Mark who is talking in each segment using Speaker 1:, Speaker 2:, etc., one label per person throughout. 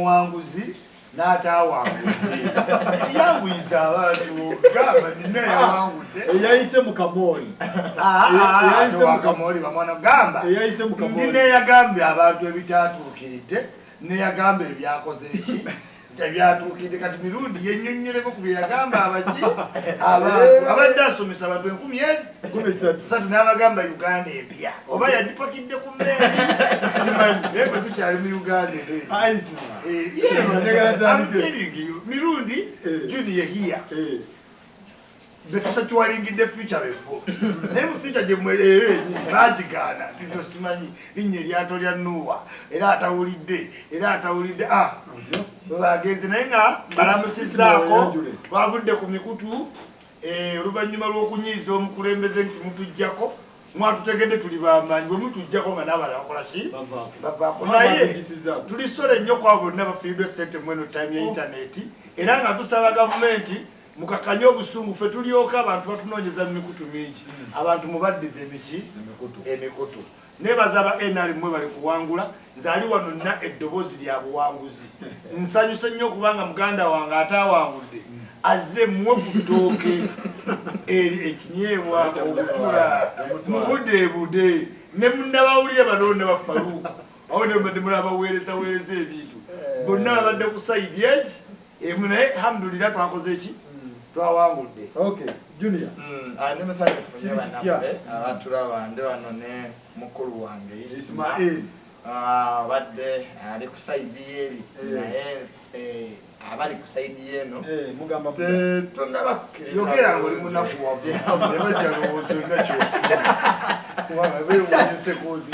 Speaker 1: omuwanguzi n'atawangudde yanguyiza abantu gamba nina yawangudde
Speaker 2: eyayise mu Kamoli
Speaker 1: Kamoli bamwana gamba ndi neyagambye abantu ebitatuukiridde neyagamba ebyakoze eki ebyatuukidde kati mirundi yennyonnyoleko ku byeyagamba abaki abantu abadde asomesa abantu 10,000 n'abagamba Uganda empya oba yagipakidde ku mmeeri simanyi naye bwe tukyali mu Uganda mirundi Junior here betusakyiwalingidde future bebo naye mu future gyemwerenyi bagigaana tito simanyi linnya eryato lya Nuwa era atawulidde bagenze naye nga balamusizaako twavudde ku mikutu oluvannyuma lw'okunyiiza omukulembeze nti mutujjako mwatutegedde tuli bamaanyi bwe mutujjako nga n'abalala bakola ki bavaako naye tulisole nnyo kwa bonna bafiiddwe sente mweno time ya intaneti era nga tusaba gavumenti mukakanye obusungu ffe tulyoka abantu batunoonyeza mu mikutu mingi abantu mubaddiza emikutu nebaza aba NRM bali kuwangula nzali wano nna eddoboozi lya buwanguzi nsanyuse nnyo okubanga muganda wange atawangudde azze muwe ku ttooke eri ekinyeebwa obutula mu budde ne munnabawulire balonda ba Faruku awo ne mbadde mulaba weereza ebintu bonna babadde ku sayidi eki emu naye alhamdulillah twakoze eki twawangudde.
Speaker 2: Okay, Junior.
Speaker 3: Ande musajja funye banabbe abatulaba nde wano ne mukulu wange Ismail. Badde ali ku side yeri naye abali ku side yeno
Speaker 2: mugamba
Speaker 1: yogera ngoli munaku wabu nebajja lowoozo nga kyofuna kubanga beewunyise kozi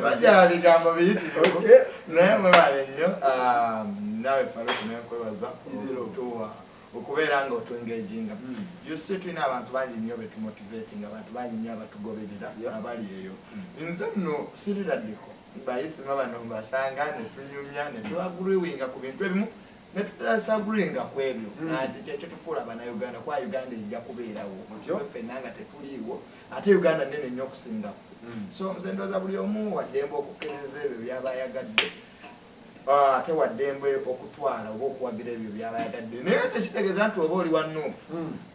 Speaker 3: bajja bigambo biyitirivu naye mwebale nnyo nawe Faruku nenkwebaza okubeera nga otuengaginga yose tulina abantu bangi nnyo betumotivating abantu bangi nnyo abatugoberera abali eyo nze nno siriraddeko bayisima bano mbasanga netunyumya netubaguriwinga ku bintu ebimu netutasaguringa ku ebyo nti kyekyo tufuula abannayuganda kuba Uganda ejja kubeerawo ffenna nga tetuliiwo ate Uganda nene nnyo okusingako so nze ndooza buli omu waddembe okukkiriza ebyo byaba ayagadde ate waddembe okutwala oba okuwagira ebyo byaba ayagadde naye tekitegeeza nti oba oli wannuupu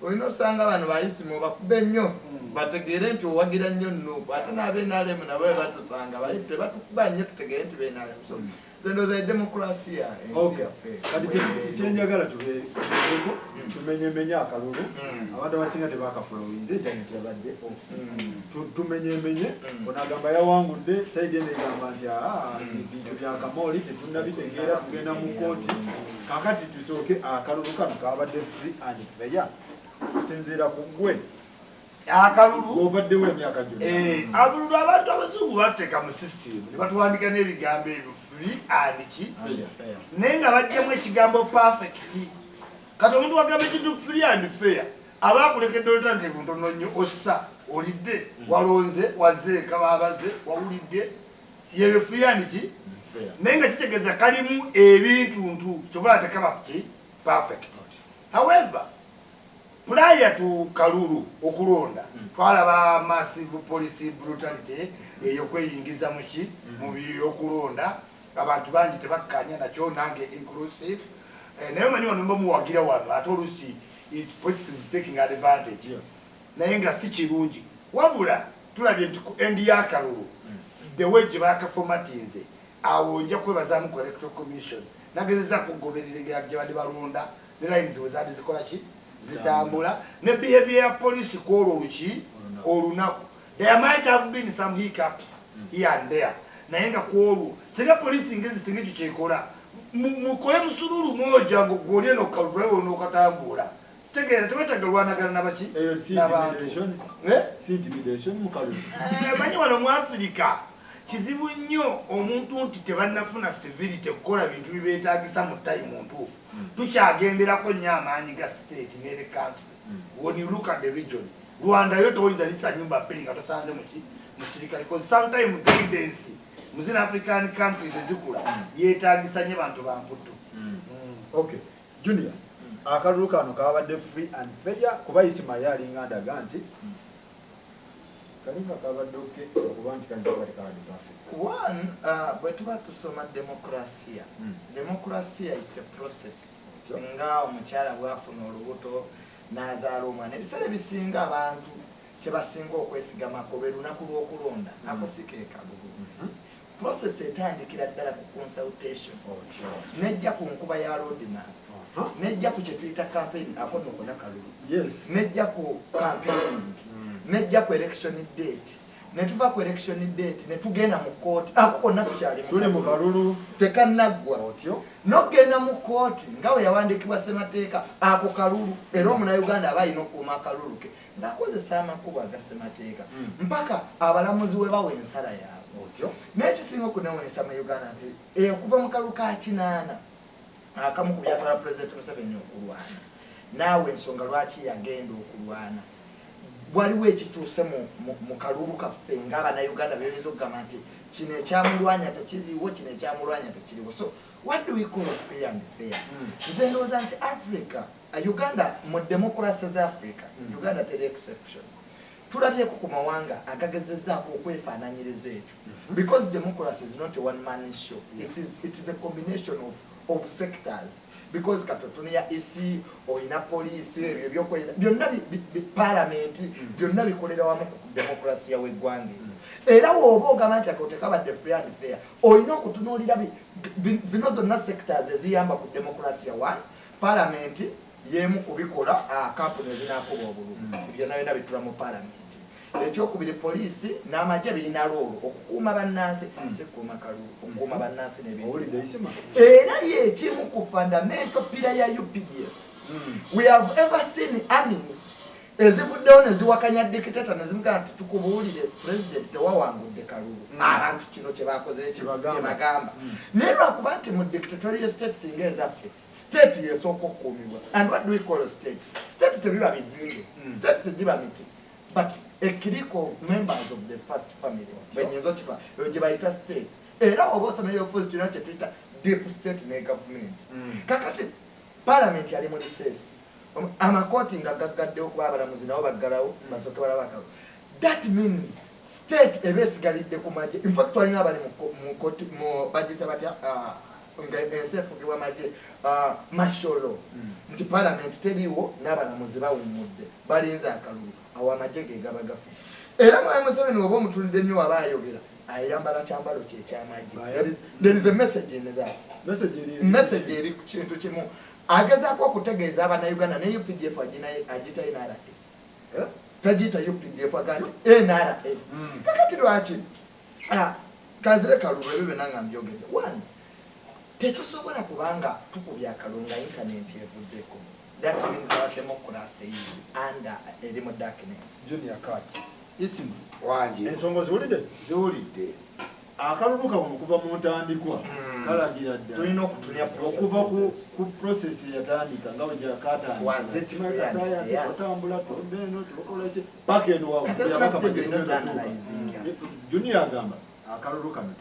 Speaker 3: olina osanga bano bayisimu bakube nnyo bategeere nti owagira nnyo nnuupu ate n'abenaalemu nabo batusanga bali tebatukuba nnyo tutegeere nti benaalemu so nze ndooza demokulasiya ensi yaffe
Speaker 2: kati kyenjagala tubeeko tumenyemenye akalulu abantu abasinga tebakafulowinze intaneti yabadde tumenyemenye onagamba yawangudde saidi eno egamba nti bintu bya Kamoli tetunnabitegeera tugenda mu kooti kakati tusooke akalulu kano kabadde free and fair kusinziira ku gwe
Speaker 1: akalulu
Speaker 2: obaddewo emyaka gyonna
Speaker 1: abululu abantu abazungu bateeka mu system ne batuwandika n'ebigambo ebyo free and naye nga bajjamu ekigambo perfect kati omuntu wagamba ekintu free and fair aba akulekedde alternative ntono nnyo ossa olidde walonze wazeeka babaze wawulidde yebyo free and naye nga kitegeeza kalimu ebintuntu kyobola tekaba ki perfect however prior to kalulu okulonda twalaba massive police brutality eyo kweyingiza muki mu byokulonda abantu bangi tebakkanya nakyo nange inclusive naye omanyi wano mba muwagira wano ate oluusi politics is taking advantage naye nga si kirungi wabula tulabye nti ku endi y'akalulu the way gye bakafomatinze awo nja kwebazaamu ku electoral commission nagezezaako okugoberera gye badde balonda ne lines we zaali zikola ki zitambula ne behavior ya police kwolwo olunaku there might have been some hiccups here and there naye nga kwolwo singa police ngezi singa ekyo kyekola mukole musululu moja ng'ogolye n'okalulwewo n'okatambula tegeera tebetagalwanagana nabaki manyi wano mu Africa kizibu nnyo omuntu nti tebannafuna civility kukola bintu bibeetaagisa mu time ntuufu tukyagenderako nnyo amaanyi ga state n'ere country when you look at the region Rwanda yo toyinza litsa nyumba bbiri nga tosanze mu kirikale because sometimes guidance mu zino African countries ezikula yeetaagisa nnyo bantu bamputtu.
Speaker 2: Okay, Junior, akalulu kano kabadde free and fair kuba Ismail alinga ndaga nti kalinga kabadoke okuba nti kanjira kati perfect.
Speaker 3: One, bwe tuba tusoma demokrasia. Demokrasia is a process. Nga omukyala bwafuna olubuto n'azaala omwana. Ebiseera ebisinga abantu kye basinga okwesigamako lwe lunaku lw'okulonda ako si ke kalulu. Process etandikira ddala ku consultation. Nejja ku nkuba ya roadmap. Nejja ku kye tuyita campaign ako nokona kalulu.
Speaker 2: Yes.
Speaker 3: Nejja ku campaigning. Nejja ku election date. Netuva ku election date netugenda mu kooti ako konna tukyali
Speaker 2: tuli mu kalulu
Speaker 3: tekannaggwa
Speaker 2: otyo
Speaker 3: nogenda mu kooti nga we yawandiikibwa ssemateeka ako kalulu era omunnayuganda aba alina okuuma akalulu ke ng'akozesa amakubo aga ssemateeka mpaka abalamuzi we bawa ensala yaabwe
Speaker 2: otyo
Speaker 3: n'ekisinga okunewunyisa mu uganda nti okuva mu kalulu ka 8 akamu ku byatwala pulezidenti Museveni okulwana naawe ensonga lwaki yagenda okulwana waliwo ekituuse mu kalulu kaffe ng'abannayuganda byonyeza okugamba nti kino ekyamulwanya tekiriwo kino ekyamulwanya tekiriwo. So what do we call free and fair? Nze ndowooza nti Africa Uganda mu democracy za Africa Uganda teri exception. Tulabyeko ku mawanga agagezezzaako okwefaananyiriza ekyo because democracy is not a one man show. It is a combination of sectors. Because katotunia isi oina police ebyokolera byonna parliament byonna bikolera wamu ku demokrasia w'eggwanga era woba ogamba nti akotekabadde free and fair olina okutunuulira zino zonna sectors eziyamba ku demokrasia one parliament yemu kubikola kampuni ezinakuba obululu byonna byonna bitula mu parliament ekyokubiri poliisi n'amagye birina loolo okukuuma bannansi sikuuma kalulu okukuuma bannansi n'ebintu era yekimu ku fundamental pillar ya UPDF. We have ever seen armies ezivuddewo ne ziwakanya dictator ne zimugamba nti tukubuulire president tewawangudde kalulu abantu kino kye bakoze kyebagamba naye lwakuba nti mu dictatorial state singa ezaffe state yesooka okukuumibwa. And what do we call a state? State tebiba bizimbe state tegiba miti but a clique of members of the first family benyezo tipa gye bayita state era oba osomera opposite yonna kye tuyita deep state ne government kakati parliament yali mu recess amakooti nga gaggaddewo okuba abalamuzi nabo baggalawo basooke balabakawo. That means state eba esigalidde ku magye. In fact twalina abali mu bagiyita batya nga ensi efugibwa magye masholo nti parliament teriwo n'abalamuzi bawummudde balinze akalulu awo amagye ge gaba gafu. Era mwami Museveni oba omutulidde nnyo aba ayogera ayambala kyambalo kye ekyamagye. There is a message in that. Message eri ku kintu kimu agezaako okutegeeza abannayuganda ne UPDF agita NRA tagiyita UPDF aga nti NRA kakati lwaki kazire kalulu ebyo byonna nga mbyogedde. One, tetusobola kubanga tukubya akalulu nga intaneti evuddeko. That means our democracy is under a darkness.
Speaker 2: Junior Cat. Isimu.
Speaker 1: Wanji.
Speaker 2: Ensonga ziwulidde. Akalulu kamu kuva mu ntandikwa kalagira ddala.
Speaker 3: Tulina okutunya process.
Speaker 2: Okuva ku process yatandika nga wajja katandika.
Speaker 3: Wazetimaria
Speaker 2: sayansi otambula tombeno tukola ki paka eno wa. Junior agamba akalulu kano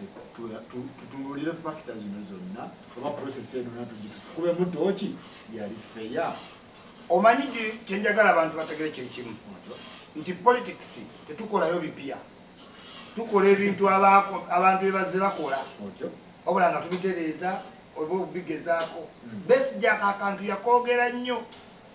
Speaker 2: tutunuulire factors zino zonna oba process eno kube mutoki yali feya.
Speaker 1: Omanyi kyenjagala abantu bategere kiri kimu nti politics tetukolayo bipya tukola ebintu abantu bye bakola wabula nga tubitereeza oba obigezaako. Besigye akantu yakoogera nnyo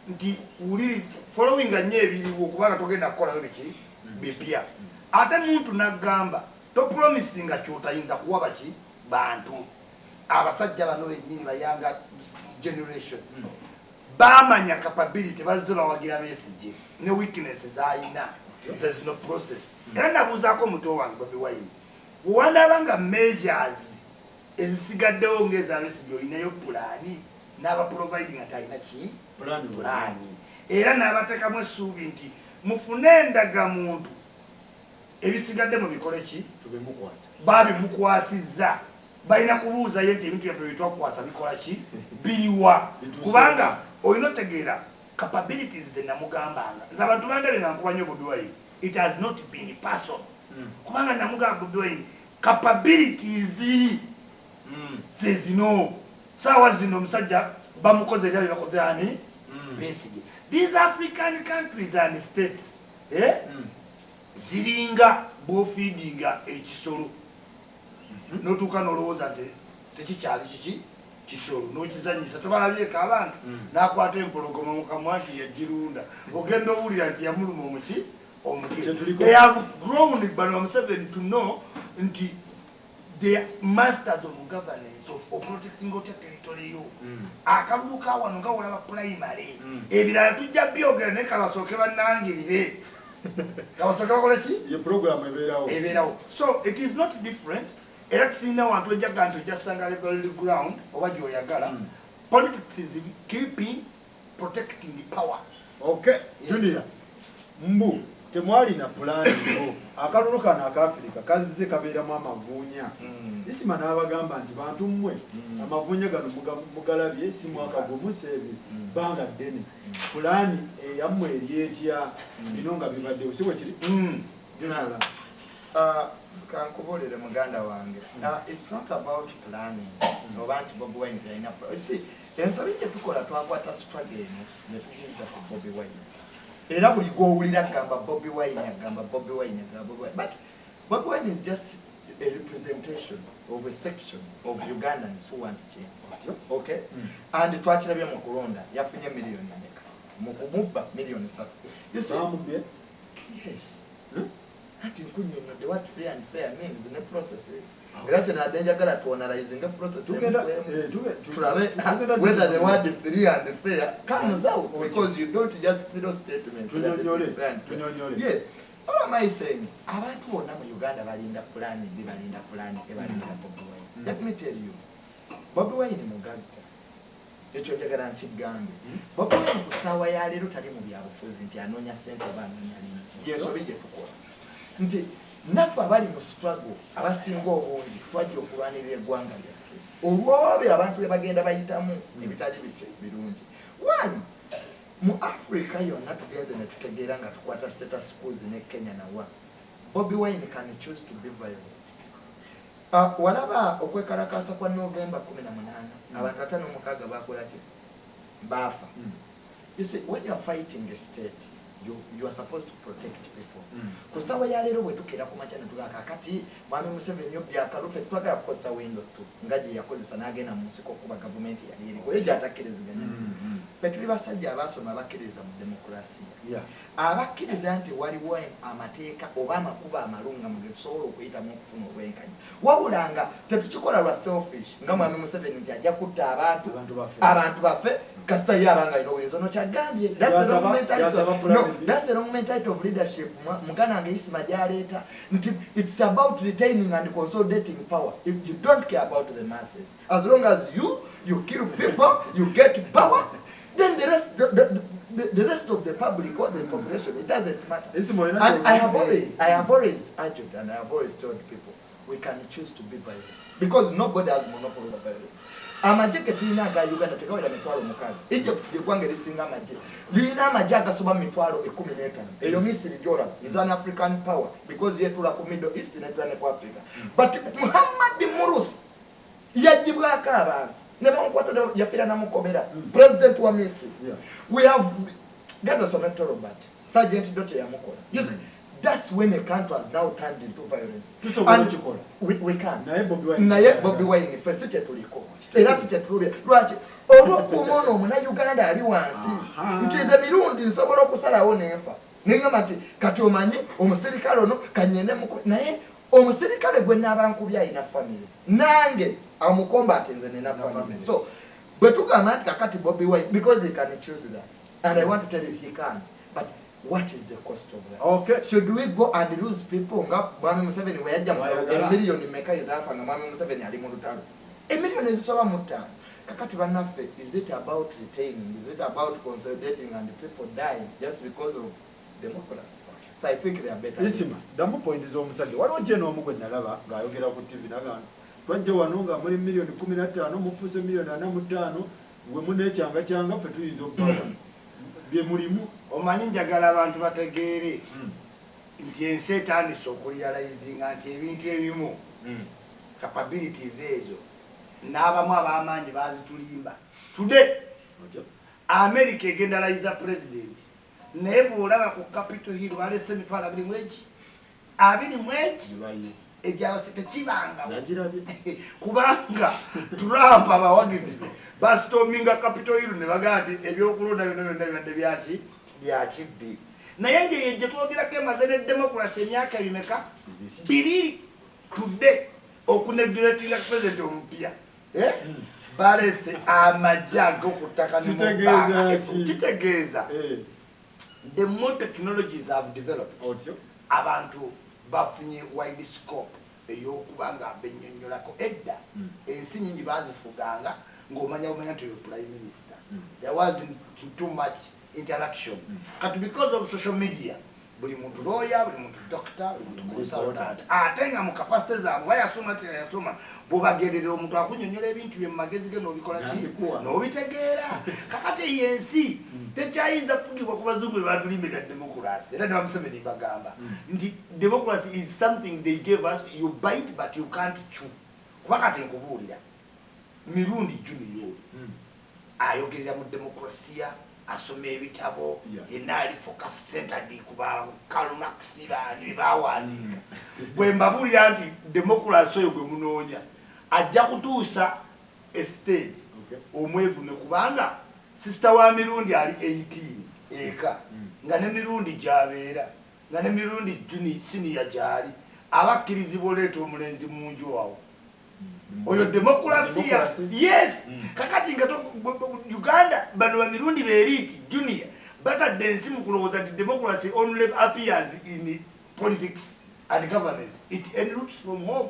Speaker 1: nti uli followinga nnyo ebiriwo kubanga togenda kukolayo biki bipya ate muntu naggamba topromisinga kyotayinza kuwa baki bantu. Abasajja bano bennyini bayanga generation bamanya capability bazze bawagira Besigye ne weaknesses ayina. There is no process. Era nabuuzaako muto wange Bobi Wine wandaba measures ezisigaddewo ng'eza Besigye olinayo pulaani n'abaproviding ati alina ki pulaani era n'abateekamu essuubi nti mufune endagamuntu ebisigadde mu bikole ki babimukwasizza. Balina kubuuza ye nti ebintu byaffe bitwakukwasa bikola ki biriwa kubanga olina otegeera capabilities ze namugambanga nze abantu bandabe nga nkuba nnyo Bobi Wine. It has not been a person kubanga namugamba Bobi Wine capabilities ze zino saawa zino omusajja bamukoze era bebakoze ani Besigye. These African countries and states ziringa bw'ofiidinga ekisolo n'otuuka n'olowooza nti tekikyali kiki kisolo n'okizanyisa tobalabyeko abantu n'akwata empologoma mu kamwa nti yagirunda ogenda owulira nti yamuluma omuki omutwe. They have grown Bano Museveni to know nti they are masters of governance of protecting otya territory yo. Akalulu ka wano nga olaba primary ebirala tujja byogera naye kabasooke bannangirire kabasooke bakole ki
Speaker 2: ye program ebeerawo.
Speaker 1: So it is not different. Era tusinga wantu ojjaga nti ojjasanga level ground oba gy'oyagala. Politics is keeping protecting the power.
Speaker 2: Okay, Junior. Mbu temwali na plan ngo akalulu kana akafrika kazize kabeeramu amavuunya. Isima n'abagamba nti bantu mmwe amavuunya gano mugalabye si mwaka gumu sebi banga ddene. Pulaani yammwe eryetya bino nga bibadde osibwe kiri.
Speaker 3: Kankubuulire muganda wange. It's not about planning. No bantu Bobi Wine yalina. You see, ensobi gye tukola twakwata struggle eno ne tuyinza ku Bobi Wine. Era buli gw'owulira agamba Bobi Wine agamba Bobi Wine agamba Bobi Wine. But Bobi Wine is just a representation of a section of Ugandans who want change. Okay? And twakirabye mu kulonda yafunye million mmeka. Mu kumubba million 3. You see? Yes. Ati nkunyonyo what free and fair means in the processes. Era kyena adenjagala tuonalizing the process. Whether the word free and fair comes out because you don't just throw statements. Yes. What am I saying? Abantu bonna mu Uganda balinda plan, balinda Bobi Wine. Let me tell you, Bobi Wine mugagga. Ekyo njagala nkigambe. Bobi Wine kusaawa ya leero tali mu byabufuzi nti anoonya ssente oba anoonya lini. Yensobi gye tukola. Nti naffe abali mu struggle abasinga obungi twajja okulwanirira eggwanga lyaffe olwobe abantu be bagenda bayitamu ebitali birungi. One, mu Africa yonna tugenze ne tutegeera nga tukwata status quo ne Kenya nawa Bobi Wine can choose to be violent. Walaba okwekalakaasa kwa November 18 abantu 56 bakola ki bafa. You see, when you are fighting a state, you are supposed to protect people. Kusawa ya lero bwe tukira ku machana tugaka kati Mwami Museveni yobya kalufe twagala kukosa window tu ngaji yakozesa nagenda mu nsiko kuba government yali eri ko ejo atakireziganya. Petuli basajja abasoma abakiriza mu demokrasi. Abakiriza nti waliwo amateeka oba amakuba amalunga mu gesoolo okuyita mu okufuna obwenkanya. Wabulanga tetukikola lwa selfish nga Mwami Museveni nti ajja kutta abantu bafe kasita yabanga ino wenzo no kyagambye. That's the wrong mentality of leadership. Mugana nge Isima jaleta nti it's about retaining and consolidating power. If you don't care about the masses, as long as you kill people, you get power, then the rest of the public or the population, it doesn't matter. And I have always argued and I have always told people we can choose to be violent because nobody has monopoly of violence. Amajeke tulina aga Uganda tegawera mitwalo mukaga. Egypt lyekwange lisinga amajje. Lina amajje agasoba mitwalo 15. Eyo Misiri Jordan is an African power because yetula ku Middle East ne tula ne ku Africa. But Muhammad Murus yajibwako abantu. Ne bamukwata yafira na mukobera. President wa Misiri. We have gado sometoro Robert. Sergeant Doche yamukola. You see, that's when a country has now turned into violence. And we can. Naye Bobi Wine first tuliko. Era sitetulubya lwaki olw'okumona omuna Uganda ali wansi ntize mirundi nsobola okusalawo nenfa nengamba nti kati omanyi omusirikale ono kanyende naye omusirikale gwe n'abankubya alina family nange amukomba atenze nena family. So bwe tugamba nti kakati Bobi Wine because he can choose that and I want to tell you he can, but what is the cost of that? Okay. Should we go and lose people nga Mwami Museveni we yajja mu million meka ezafa nga Mwami Museveni ali mu lutalo a million ezisoba mu ttaano kakati bannaffe? Is it about retaining? Is it about consolidating and people dying just because of democracy? So I think they are better.
Speaker 2: Isima damu point z'omusajja waliwo jeno omu gwe nalaba ng'ayogera ku TV nagamba twajja wano nga muri million 15 mufuuse million 45 we munekyanga kyanga ffe tuyinza okubaga bye mulimu.
Speaker 1: Omanyi njagala abantu bategeere nti ensi etandise okurealizinga nti ebintu ebimu capabilities ezo n'abamu ab'amaanyi bazitulimba. Today America egenda layiza president naye bw'olaba ku Capitol Hill balese emitwalo 20 abiri mweki ejawase tekibanga kubanga Trump abawagizi be bastorminga Capitol Hill ne bagati ebyokulonda byonna byaki byakibbi naye nge yeje twogerako emaze ne democracy emyaka ebimeka 2 tudde okunegiretinga president omupya balese amajja ag'okutaka kitegeeza the more technologies have developed abantu bafunye wide scope ey'okubanga bennyonnyolako edda ensi nyingi bazifuganga ng'omanya nti oyo prime minister there wasn't too much interaction kati because of social media buli muntu lawyer buli muntu doctor buli muntu consultant ate nga mu capacity zaabwe bayasoma teyasoma bwobagerera omuntu akunyonyola ebintu bye mu magezi ge n'obikola ki n'obitegeera kakati yensi tekyayinza kufugibwa ku bazungu be batulimbira democracy era ne bamuseveni bagamba nti democracy is something they gave us you bite but you can't chew kuba kati nkubuulira mirundi junior ayogerera mu demokrasiya asoma ebitabo yenna ali focus centered kuba Karl Marx bali bawandiika bwe mbabuulira nti democracy oyo gwe munoonya ajja kutuusa estage omwevume kubanga sister wa mirundi ali 18 eka nga ne mirundi gyabeera nga ne mirundi juni senior gyali abakkirizibwa oleeta omulenzi mu nju wawo oyo demokrasiya yes kakati nga Uganda bano ba mirundi beeriti junior batadde ensi mu kulowooza nti democracy only appears in politics and governance it enroots from home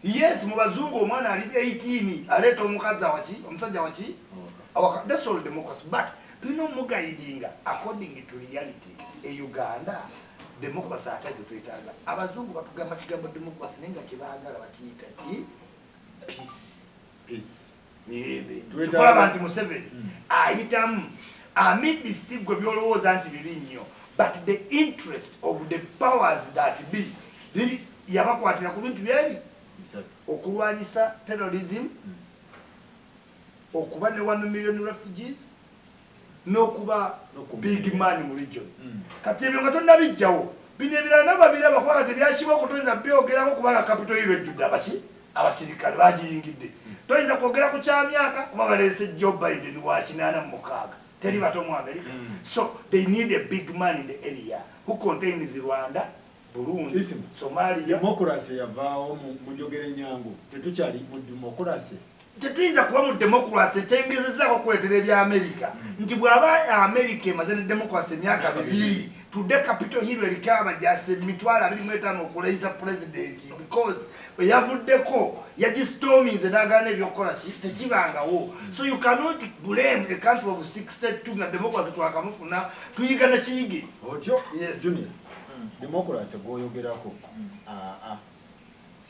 Speaker 1: yes mu bazungu omwana ali 18 aleeta omukazi awaki omusajja waki that's all democracy but tulina omugaidinga according to reality e Uganda democracy atajjo twetaaga abazungu batugamba kigambo democracy naye nga kyebaagala bakiyita ki peace tukulaba nti Museveni ayitamu amidst gwe byolowooza nti biri nnyo but the interest of the powers that be yabakwatira ku bintu byebi okulwanyisa terrorism okuba ne 1 million refugees n'okuba big man mu region kati ebyo nga tonnabijjawo bino ebirala nababiraba kuba kati byakiba okutoyinza byogerako kubanga Capitol Hill ejjudde abaki abasirikale bagiyingidde toyinza kwogera ku kyamyaka kuba baleese Joe Biden wa 86 teri bato mu America so they need a big man in the area who contains Rwanda Burundi Somalia
Speaker 2: democracy yavaawo mu njogera enyangu tetukyali mu democracy
Speaker 1: tetuyinza kuba mu democracy kyengezezaako kuleetera ebya America nti bw'aba America emaze ne democracy emyaka 2 tudde Capitol Hill eriko abajasi 25,000 okulayisa president because yavuddeko yagistorminze n'agaana ebyokukola tekibangawo so you cannot blame a country of 62 nga democracy twakamufuna tuyiga ne kiyige
Speaker 2: otyo junior democracy gwoyogerako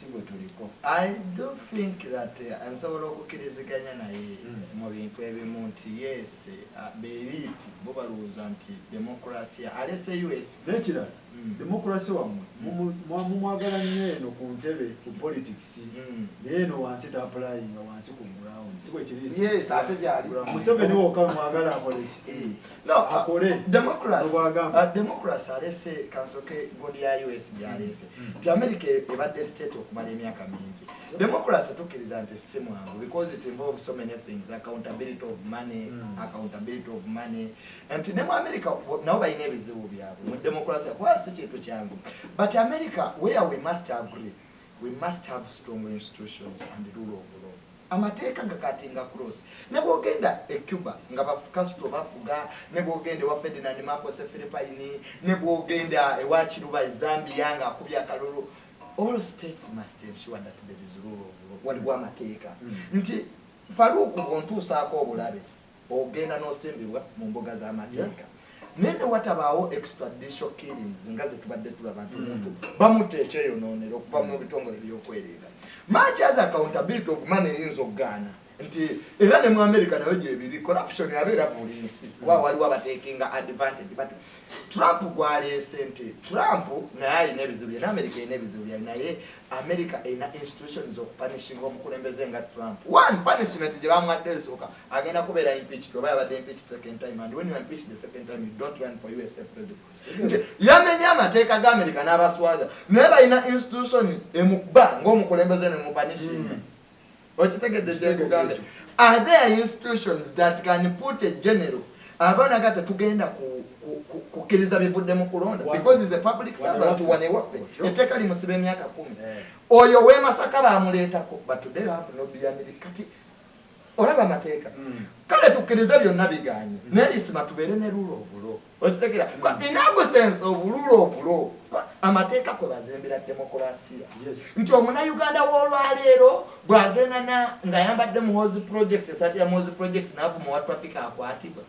Speaker 2: sigwe tuliko
Speaker 3: I do think that nsobola okukkiriziganya naye mu bintu ebimu nti yes beeriti bo balowooza nti demokrasiya alese US
Speaker 2: nekirala demokrasi wamwe mumwagala nnyo eno ku ntebe ku politics naye eno wansi tapulayinga wansi ku ground sigwe kirisi
Speaker 1: yes ate zyali
Speaker 2: Museveni wokka mwagala akole ki akole
Speaker 3: democracy alese kansoke bodi ya US byalese nti America ebadde state okumala emyaka mingi democracy tukkiriza nti si mwangu because it involves so many things accountability of money and ne mu America nabo balina ebizibu byabwe mu democracy kuba si kintu kyangu but America where we must agree we must have strong institutions and rule of law amateeka gakatinga cross ne bwogenda e Cuba nga Castro bafuga ne bwogenda wa Ferdinand Marcos Philippine ne bwogenda ewa Kiruba Zambia nga akubya kalulu all states must ensure that there is rule of law waliwo amateeka nti Faruku ontuusaako obulabe ogenda n'osimbibwa mu mbuga z'amateeka nene watabaawo extradition killings nga ze tubadde tulaba nti omuntu bamuta ekyeyonoonero okuva mu bitongole by'okwereega much as accountability of money eyinza okugaana nti era ne mu America nayo gyebiri corruption yabeera buli nsi kuba waliwo abatekinga advantage but Trump gwaleese nti Trump naye alina ebizibu bye n'America erina ebizibu bye naye America erina institutions okupunishinga omukulembeze nga Trump. One punishment gye bamwadde esooka agenda kubeera impeached oba yabadde impeached second time, and when you are impeached the second time you don't run for USA president. Yamenya amateeka ga America n'abaswaza naye balina institution emukuba ng'omukulembeze ne mupunishinga. Okitegedde gye kugamba. Are there institutions that can put a general abaana gata tugenda kukkiriza bivudde mu kulonda because is a public servant wanewaffe etteeka limusiba emyaka 10 oyo w'e Masaka baamuleetako but today have no biyaniri kati olaba amateeka kale tukkiriza byonna biganye nelisima tubeere ne rule of law okitegera in a sense of rule of law amateeka kwe bazimbira demokulasiya nti omunayuganda w'olwaleero bw'agenda ng'ayambadde muhozi project esati ya muhozi project n'avuma wa traffic akwatibwa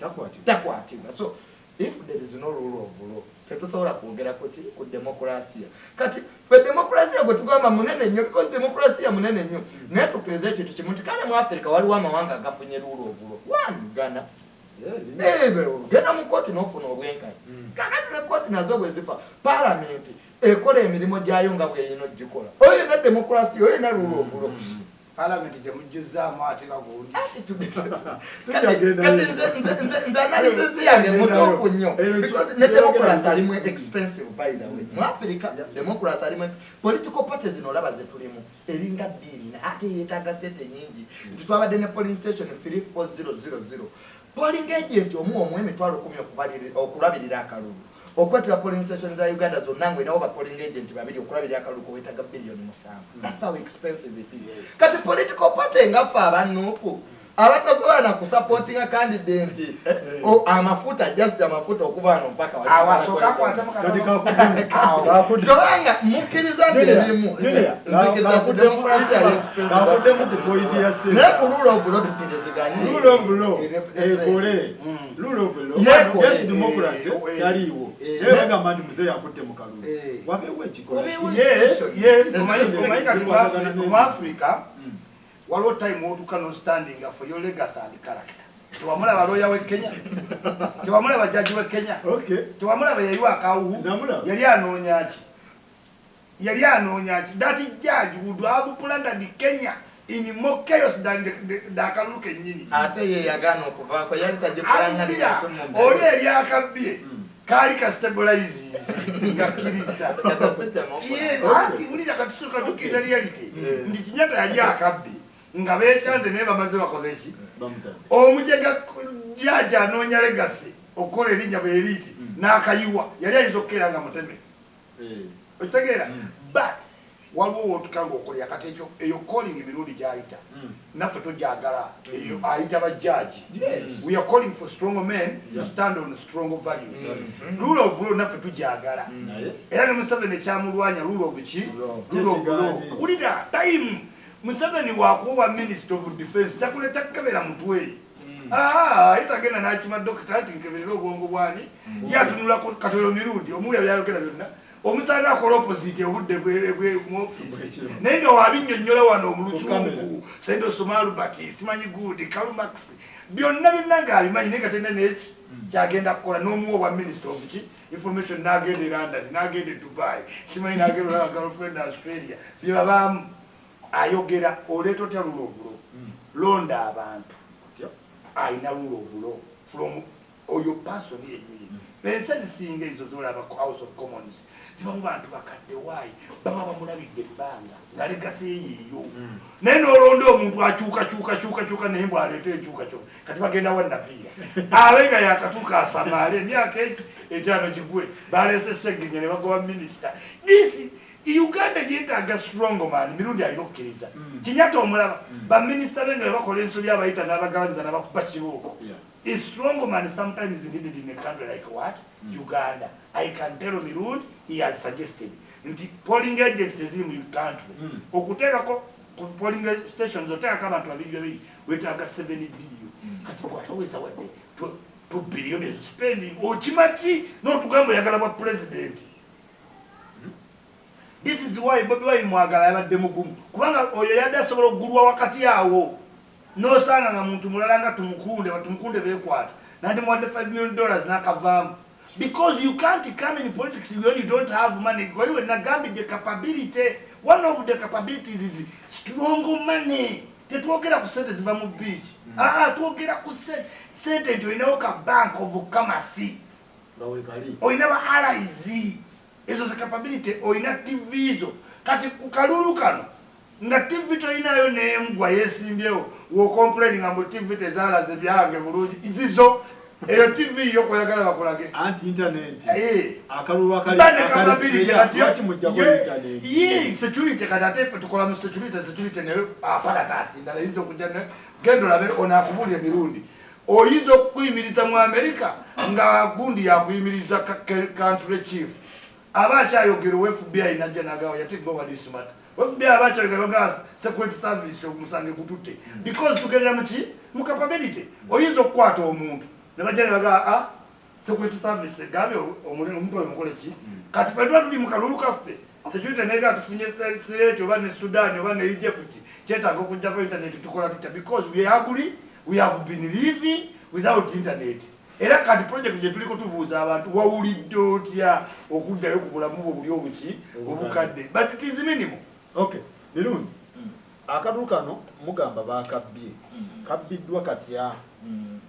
Speaker 3: takwatibwa. So if there is no rule of law tetusobola kwogerako ki ku demokulasiya kati fe demokulasiya gwe tugamba munene nnyo because demokulasiya munene nnyo naye tukkiriza ekintu kimu nti kale mu Africa waliwo amawanga agafunye rule of law. One, Ghana genda mu kooti n'ofuna obwenkanya kakati ne kooti nazo bwe zifa paalamenti ekola emirimu gyayo nga bweyina ogikola oyina demokulasiya oyina rule of law.
Speaker 1: Parliament temujjuzaamu ate bagundi
Speaker 3: nze analysis yange mutuufu nnyo because ne democracy alimu expensive by the way mu Africa democracy alimu political parties zino olaba ze tulimu eringa ddiini ate yeetaaga sente nyingi nti twabadde ne polling station 34000 polling agent omu emitwalo 10 okulabirira akalulu okwetera polling station za Uganda zonna ngwe nawo ba polling agent babiri okulabirira akalulu kowetaga billion 7. That's how expensive it is. Kati political party ngafa abanuku abatasobola na kusupporting a candidate o amafuta just amafuta okuva hano mpaka wali
Speaker 1: awasoka
Speaker 3: tobanga mukkiriza ntibimu nzikiriza ku democracy ali expensive
Speaker 2: bakudde mu point ya sente
Speaker 3: ne ku rule of law tukiriziganye
Speaker 2: rule of law ekole rule of law yes democracy yaliwo bagamba nti muzeeyi akutte mu kalulu wabeewo ekikola
Speaker 1: yes mu Africa waliwo time otuka no standing for your legacy and character. Tewamulaba lawyer we Kenya, tewamulaba judge we Kenya, tewamulaba yayiwa akawuhu yali anoonya ki that judge would have planned the Kenya in more chaos than the akalulu kennyini
Speaker 3: ate ye yagana okuvaako yali tajepulanga
Speaker 1: oli eri akabbye kali ka stabilize ngakiriza ati ulira katusoka tukiza reality ndi Kinyata yali akabbye nga beekyanze naye bamaze bakoze ki omujega jaja anoonya legacy okola erinnya bweriti n'akayiwa yali ayinza okukeera nga muteme okitegeera but waliwo wotukanga okolya kati ekyo eyo calling emirundi gyayita naffe tojagala eyo ayita bajjaji we are calling for strong men to stand on strong values rule of law naffe tujagala era ne Museveni ekyamulwanya rule of ki rule of law ulira time Museveni wakuwa minister of defense takuleta kukebera mutwe itagenda n'akima dokita ati nkeberera obwongo bwani yatunula katoyo mirundi omuya byayogera byonna omusanga akola opposite obudde bwe mu office naye nga wabinnyonnyola wano omuluzungu Sendo Somalu bati simanyi good Kalumax byonna ng'abimanyi naye nga tenda n'eki kyagenda kukola n'omuwa obwa minister of ki information n'agenda e London n'agenda e Dubai simanyi n'agenda olaba girlfriend Australia bye babaamu ayogera oleeta otya rule of law londa abantu ayina rule of law from oyo person yennyini ensi ezisinga ezo zolaba House of Commons zibamu bantu bakadde waayi baba bamulabidde ebbanga nga legasi eyo naye n'olonda omuntu akyukakyuka naye bw'aleeta enkyukakyuka kati bagenda wannapiira abe nga yakatuuka asamaale emyaka eki ekyano kigwe baleese Sseggenya ne bagoba minisita disi Uganda yeetaaga strong man mirundi alina okukkiriza Kinyata omulaba baminisita be nga bebakola ensobi abayita n'abagalanyiza n'abakuba kibuuko is strong man sometimes needed in a country like what Uganda. I can tell Mirundi he has suggested nti polling agents eziri mu country okuteekako polling stations oteekako abantu babiri weetaaga 7 billion kati gwataweza wadde 2 billion is spending okimaki n'otugamba oyagala bwa president. This is why Bobi Wine mwagala yabadde mugumu kubanga oyo yadde asobola okugulwa wakati awo nosanga nga muntu mulala nga tumukunde bekwata nandi muwadde $5 million nakavaamu because you can't come in politics when you don't have money. Waliwe nagambidde capability. One of the capabilities is strong money. Tetwogera ku sente ziva mu beach. Twogera ku sente nti olinawo ka bank of commerce. Olina ba RIZ. Ezo za capability olina TV zo. Kati ku kalulu kano nga TV toyinayo n'embwa yeesimbyewo wo complaining nga mu TV tezaalaze byange bulungi izizo eyo TV yo koyagala bakulage
Speaker 2: anti internet
Speaker 1: akalulu security kadate tukola mu security ne aparatasi ndala izo kujana gendo labe ona akubulya mirundi oyizo okuyimiriza mu America nga gundi ya kuyimiriza country chief abacha yogero FBI najja nagawo yatigwa wali smart FBI abacha yogero security service omusange kutute because tugenda mu capability oyizo kwata omuntu nebajja baga security service gabe omuleno omuntu oyo mukole ki kati palitwa tuli mu kalulu kaffe security nega tufunye threat oba ne Sudan oba ne Egypt kyetaaga okujja ku internet tukola tutya because we have been living without internet. Era kati project je tuliko tubuuza abantu wawulidde otya okuddayo ku bulamu obuli obuki obukadde but it is minimum.
Speaker 2: Okay birungi akadulu kano mugamba bakabbye kabbiddwa katya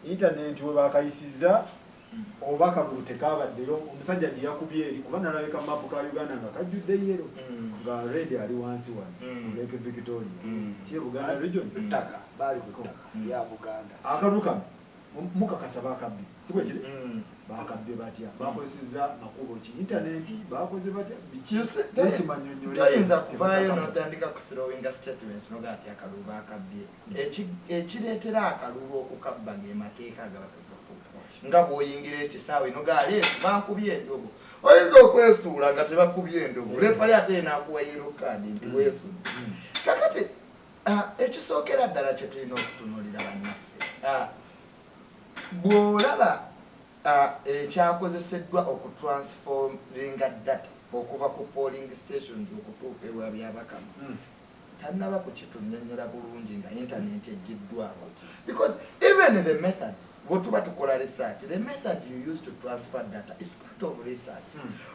Speaker 2: internet we bakayisiza oba kalulu tekabaddeyo omusajja gye yakubye eri kuba nalabika mapu ka Uganda nga kajjudde yero nga red ali wansi wano Lake Victoria kiye Buganda region
Speaker 1: ttaka bali ku ttaka ya Buganda
Speaker 2: akadulu kano mukakasa bakabbi sibwe kiri bakabbe batya bakozesa makubo ki internet bakoze batya biki manyonyo
Speaker 3: tayinza kuvaayo n'otandika ku throwing statements no gati akalulu bakabbye ekireetera akalulu okukabba ng'emateeka nga bw'oyingira ekisaawe no gaali bankubye endogo oyinza okwesuula nga tebakubye endogo lefali ate naakuwa yellow card nti weesudde kakati ekisookera ddala kye tulina okutunuulira bannaffe bw'olaba ekyakozeseddwa okutransforminga data okuva ku polling stations okutuuka ewa byabakama tannaba kukitunnyonnyola bulungi nga internet ejjiddwawo because even the methods bwetuba tukola research the method you use to transfer data is part of research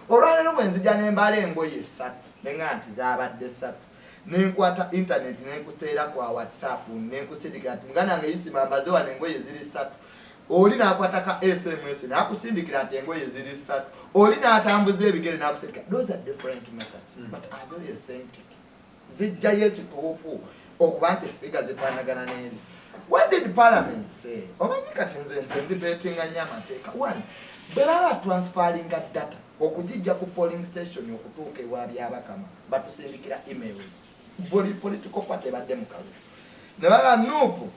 Speaker 3: olwaleero bwe nzija nembala engoye 3 nenga nti zaabadde 3 nenkwata internet nenkuteera kwa WhatsApp nenkusindikira nti muganda nga yisima mbaze wano engoye ziri 3 oli nakwata ka SMS nakusindikira nti engoye ziri 3 oli natambuza ebigere nakusindikira those are different methods but are very authentic zijjayo ekituufu okuba nti efiga zitwanagana n'eri what did parliament say omanyi kati nze ndibetinga nnyo amateeka one bwe baba transferringa data okugijja ku polling station okutuuka ewa byabakama batusindikira emails buli political party badde mu kalulu ne baba nuupu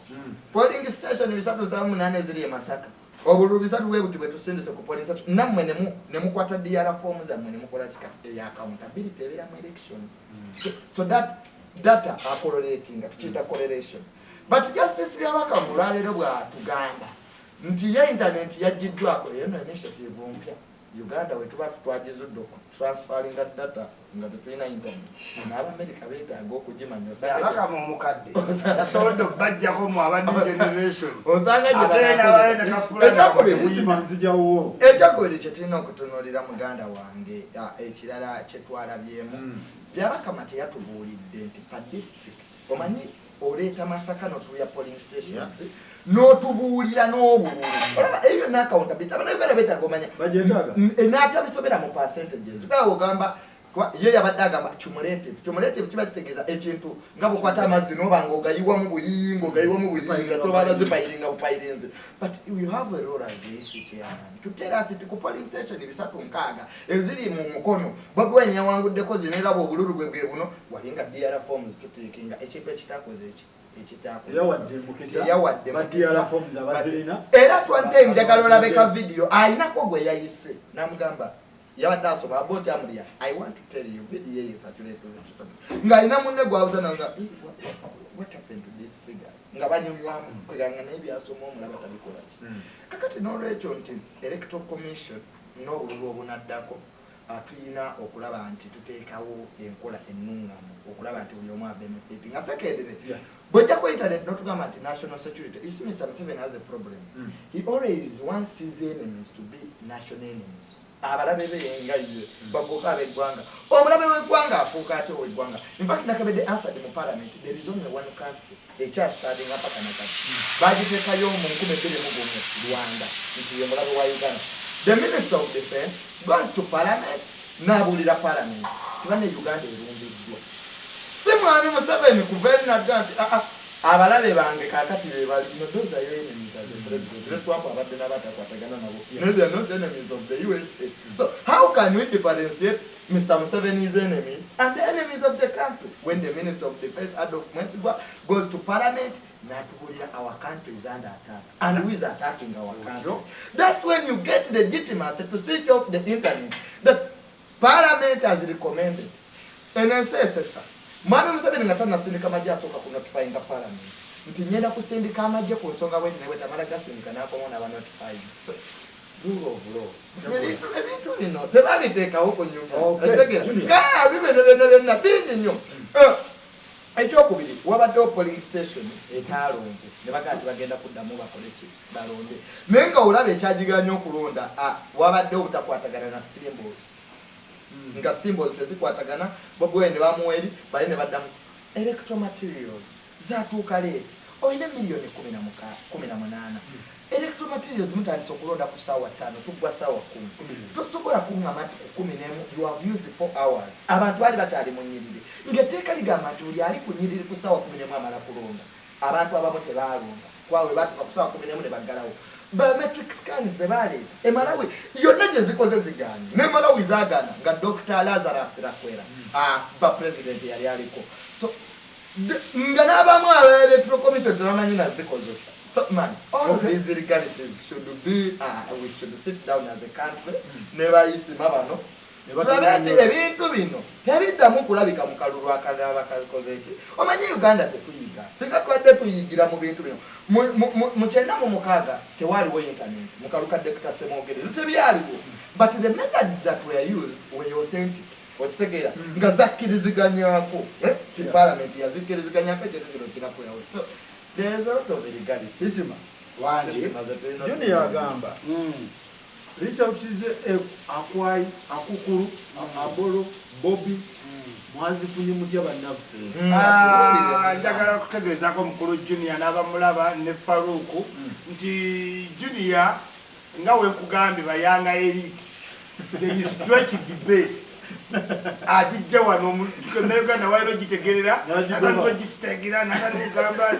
Speaker 3: polling station 308 ziri e Masaka obululu 3 bwe buti bwe tusindise ku polling station nammwe ne mukwata DR form zammwe ne mukola kikati ya accountability ebeera mu election so that data are correlating tukiita correlation but justice byabakamu olwaleero bwatugamba nti ye internet yaggiddwako eno initiative mpya Uganda wetuba twagizudde okutransferinga data nga tetulina internet n'Abamerika beetaaga okugimanya
Speaker 1: abakamu omukadde asobodde okubajjako mu aba new generation
Speaker 3: osanga ekyakubiri kye tulina okutunuulira muganda wange ekirala kye twalabyemu byabakama teyatubuulidde nti pa district omanyi oleeta Masaka n'otuya polling stations n'otubuulira n'obululu ebyo n'accountability abanauganda beetaaga omanya n'atabisobera mu percentages gaawe ogamba ye yabadde agamba cumulative kiba kitegeeza ekintu nga bukwata amazzi n'oba ng'ogayiwamu buyiyi nga tobala zipayiringa bupayirinze but you have a role as the EC chairman to tell us ku polling station 306 eziri mu mukono bagwe nyawanguddeko zineraba obululu bwe buno walinga DR forms tutekinga ekifo ekitakoze era twante njagala olabeka video ayinako gwe yayise namugamba yabadde asoba aboti amulya I want to tell you video ye saturated nga ina munne gwabuza nga what happened to these figures nga banyumyamu kweganga n'ebyasoma omulaba tabikola ki kakati n'olwekyo nti electoral commission n'obululu obunaddako tuyina okulaba nti tuteekawo enkola ennungamu okulaba nti buli omu abenefiti nga secondary bwojja ku internet n'otugamba nti national security. You see, Mr. Museveni has a problem. He always wants his enemies to be national enemies. Abalabe be nga ye bagoka ab'eggwanga. Omulabe w'eggwanga afuuka atya ow'eggwanga. In fact, Nakabedde answered mu parliament, there is only one country ekyasitadinga paka nakati. Bagiteekayo mu 2021 Rwanda nti ye mulabe wa Uganda. The Minister of Defense goes to parliament n'abuulira parliament tibane Uganda erumbiddwa. Si mwami Museveni kuvaeri n'adda nti abalabe bange kaakati be bali those are your enemies as a president. Netwako abadde n'abatakwatagana nabo. No, they are not enemies of the USA. So how can we differentiate Mr. Museveni's enemies and the enemies of the country when the Minister of Defense Adolf Mwesigwa goes to parliament? Our country is under attack, and who is attacking our country? That's when you get legitimacy to switch off the internet. The parliament has recommended. And I say, sir, Madam Museveni ngatana sindika maji asoka kunotifyinga parliament. Nti nyenda kusindika amaje ku nsonga bwe neweta malaga sindika nako mona ba notify. So rule of law. Ebintu bino tebabiteeka huko nyumba. Ategera. Ka bibene na bindi nnyo. Ekyokubiri wabaddewo polling station etaalonze ne bagati bagenda kuddamu bakole ki balonde naye nga olaba ekyagiganya okulonda wabaddewo obutakwatagana na symbols nga symbols tezikwatagana bobwe ne bamuweri bali ne baddamu electoral materials zaatuuka leeti olina miliyoni 18 electoral materials mutandise okulonda ku ssaawa 5 tuggwa ssaawa 10 tosobola kuŋŋama nti ku 11 you have used 4 hours abantu bali bakyali mu nnyiriri ng'etteeka ligamba nti buli ali ku nnyiriri ku ssaawa 11 amala kulonda abantu abamu tebaalonda kwawe baatuka ku ssaawa 11 ne baggalawo biometric scans ze baaleeta emalawi yonna gye zikoze zigaanye ne malawi zaagaana nga Dr. Lazarus Rakwera ba president yali aliko so nga n'abamu aba electoral commission tebamanyi nazikozesa. So man, all these legalities should be, we should sit down as a country, never use mabano. Tulabe ebintu bino tebiddamu kulabika mu kalulu akalala bakakoze eki. Omanyi Uganda tetuyiga. Singa twadde tuyigira mu bintu bino. Mu 1996 tewaliwo internet. Mu kalukadde kutasemogere. Tebyaliwo. But the methods that were used were authentic. Okitegera nga zakkiriziganyako. Parliament yazikkiriziganyako ekyo kino kinakoyawo. So there is a lot of illegality.
Speaker 2: Isima wangi Junior agamba researchize akwai akukuru abolo Bobby mwazi kunye mutya bannaffe
Speaker 1: njagala kutegeezako mukulu Junior n'abamulaba ne Faruku nti Junior nga we nkugambye bayanga elite there is stretch debate ajijja wano Uganda wali ogitegerera abantu bagisitegira nakalugamba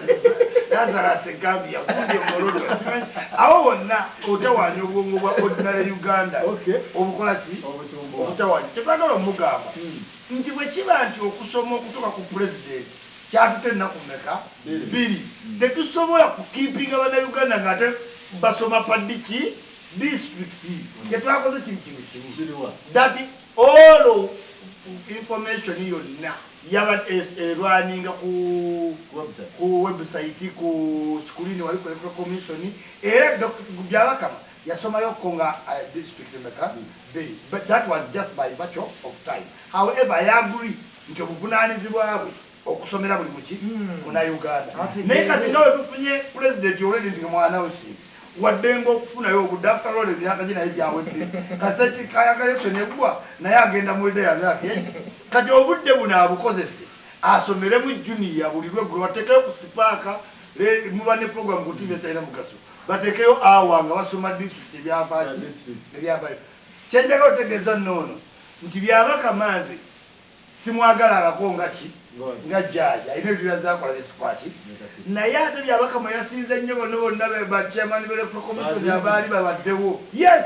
Speaker 1: Lazarus Gambia kunje morodo simanyi awo wonna otawanya obwongo bwa ordinary Uganda obukola ki obutawanya tetwagala omugamba nti bwe kiba nti okusoma okutuuka ku president kyatute ennaku mmeka 2 tetusobola kukiipinga bannayuganda ng'ate basoma paddiki district tetwakoze kiri kimu that all information yonna yaba erwaninga ku website ku screen wali ku electoral commission era byabakama yasomayo konga district meka but that was just by virtue of time. However, I agree nti obuvunaanyizibwa bwe okusomera buli muki muna Uganda naye kati nga we tufunye president already nti mwana osi waddenga okufunayo obudde after all emyaka gye naye gyawedde kaseki kayakalection eggwa naye agenda mulide ya myaka egi kati obudde buno abukozese asomere mu Junior buli lweggulo bateekeyo ku sipaaka muba ne program ku TV etalina mugaso bateekeyo awa nga basoma district ebyavayo kyenjagala otegeeza noono nti byabaka maazi simwagala abakonga ki nga jjaja ayina ebyo zakola besikwaki naye ate byabaka mwe yasinze nnyo bonna bonna bachairman b'electoral commission abaali babaddewo yes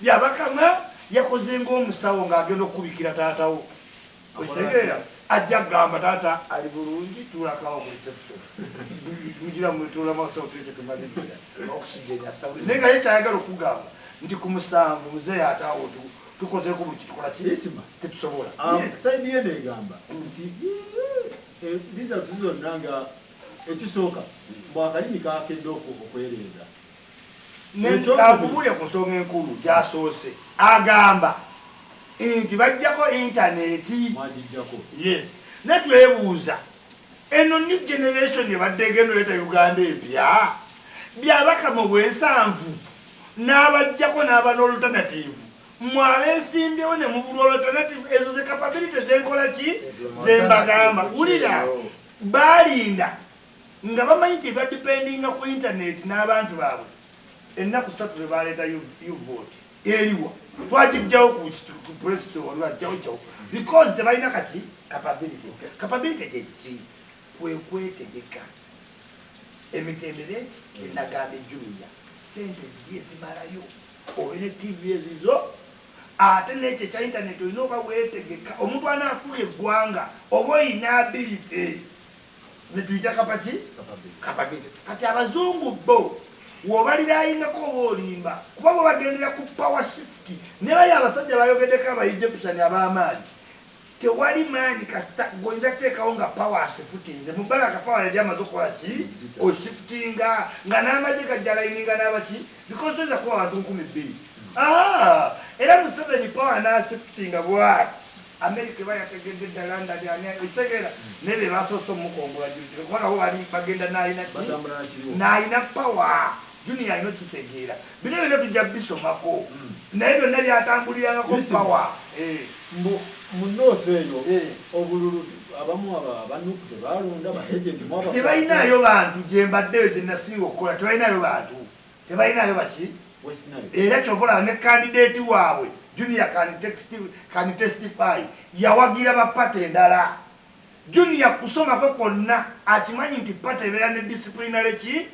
Speaker 1: byabakama yakoze ng'omusawo ng'agenda okubikira taatawo okitegeera ajja kugamba taata ali bulungi tuulakawo ku reception tugira mutuula masawo tuekyo tumaliriza okusijenya sawuli naye nga ye kyayagala okugamba nti ku musanvu muzeeyi ataawo tukozeeko buli kitukola kiisima tetusobola
Speaker 2: saidi ye negamba nti result zonna nga ekisooka bwakalimi kakedde okwereeza
Speaker 1: akubulya ku nsonga enkulu gyasoose agamba nti bajjako intaneti
Speaker 2: mwagijjako
Speaker 1: yes netwebuuza eno new generation ebadde egenda oleeta Uganda empya byabaka mu bwensanvu n'abajjako n'aba n'olternative mwabeesimbyewo ne mubulwa alternative ezo ze capability zenkola ki zembagamba wulira balinda nga bamanyi nti badipendinga ku internet n'abantu baabwe ennaku 3 ze baleeta uvote eriwa twagijjawo ku president olwajjawo because tebalina kati capability kyekiki kwekwetegeka emitendere enagamba ejjuliya sente ziri ezimalayo obe ne tv ezizo ate nekyo ekya internet olina oba weetegeka omuntu anaafuula eggwanga oba oyina ability zetuyita kapaki capability kati abazungu bo wobalira ayingako oba olimba kuba bwe bagendera ku power shift ne bali abasajja bayogeddeko abaegyptian ab'amaanyi tewali maanyi kasita goyinza kuteekawo nga power asifutinze mubaraka power yali amaze okukola ki oshiftinga nga n'amagye gajja layininga n'abaki because toyinza kuba abantu 2,000 era Museveni power n'ashiftinga bwati America eba yategedde ddala ndalitegeera nebe basoose omukongola jjukire kubona bo bali bagenda n'alina power junior alina okitegeera bino byonna tujja bisomako naye byonna byatambulirangako power
Speaker 2: mu north eyo obululu abamu abanuku tebalonda bahejenti
Speaker 1: tebalinayo bantu gyembaddeyo gyenasinga okukola tebalinayo bantu tebalinayo baki era kyovola ne candidate waabwe junior can testify yawagira bapata endala junior kusomako konna akimanyi nti pata ebeera ne disciplinary ki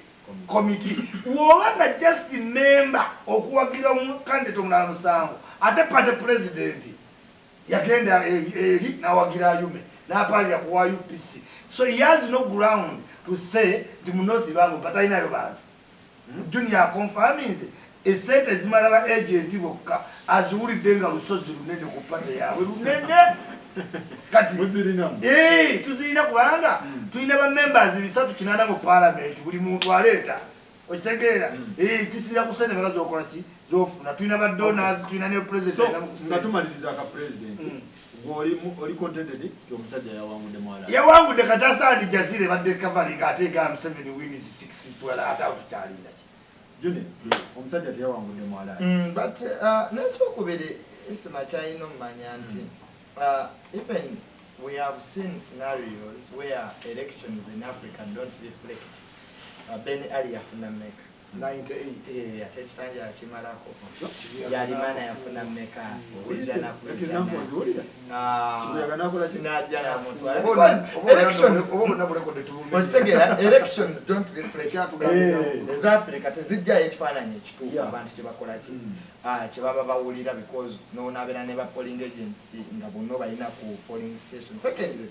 Speaker 1: committee woba nga just member okuwagira candidate omulala musango ate pate president yagenda eri nawagira ayume napalira kuwa UPC so he has no ground to say nti munoti bangu patalinayo bantu junior confirming esente zimala ba agent bokka aziwulidde nga lusozi lunene ku pate yaabwe lunene kati tuzirina kubanga tulina ba members 380 mu parliament buli muntu aleeta okitegeera tisira kusene bagazi okola ki zofuna tulina ba donors tulina ne president
Speaker 2: nga tumaliriza ka president oli contented ki omusajja
Speaker 1: yawangudde katastandi jazire badde kavali ng'ateeka 7 wins 6 12 ate awututalinda ki
Speaker 2: Junior omusajja teyawangudde mwala
Speaker 3: but n'ekyokubiri isima kyalina omumanya nti even we have seen scenarios where elections in Africa don't reflect Ben Ali yafuna mmeka 98 ekisanja kimalako yalimana yafuna mmeka elections don't reflect as Africa tezijjayo ekifaananyi ekituufu abantu kyebakola ki kyebaba bawulira because nonabeera ne ba polling agency nga bonna balina ku polling station. Secondly,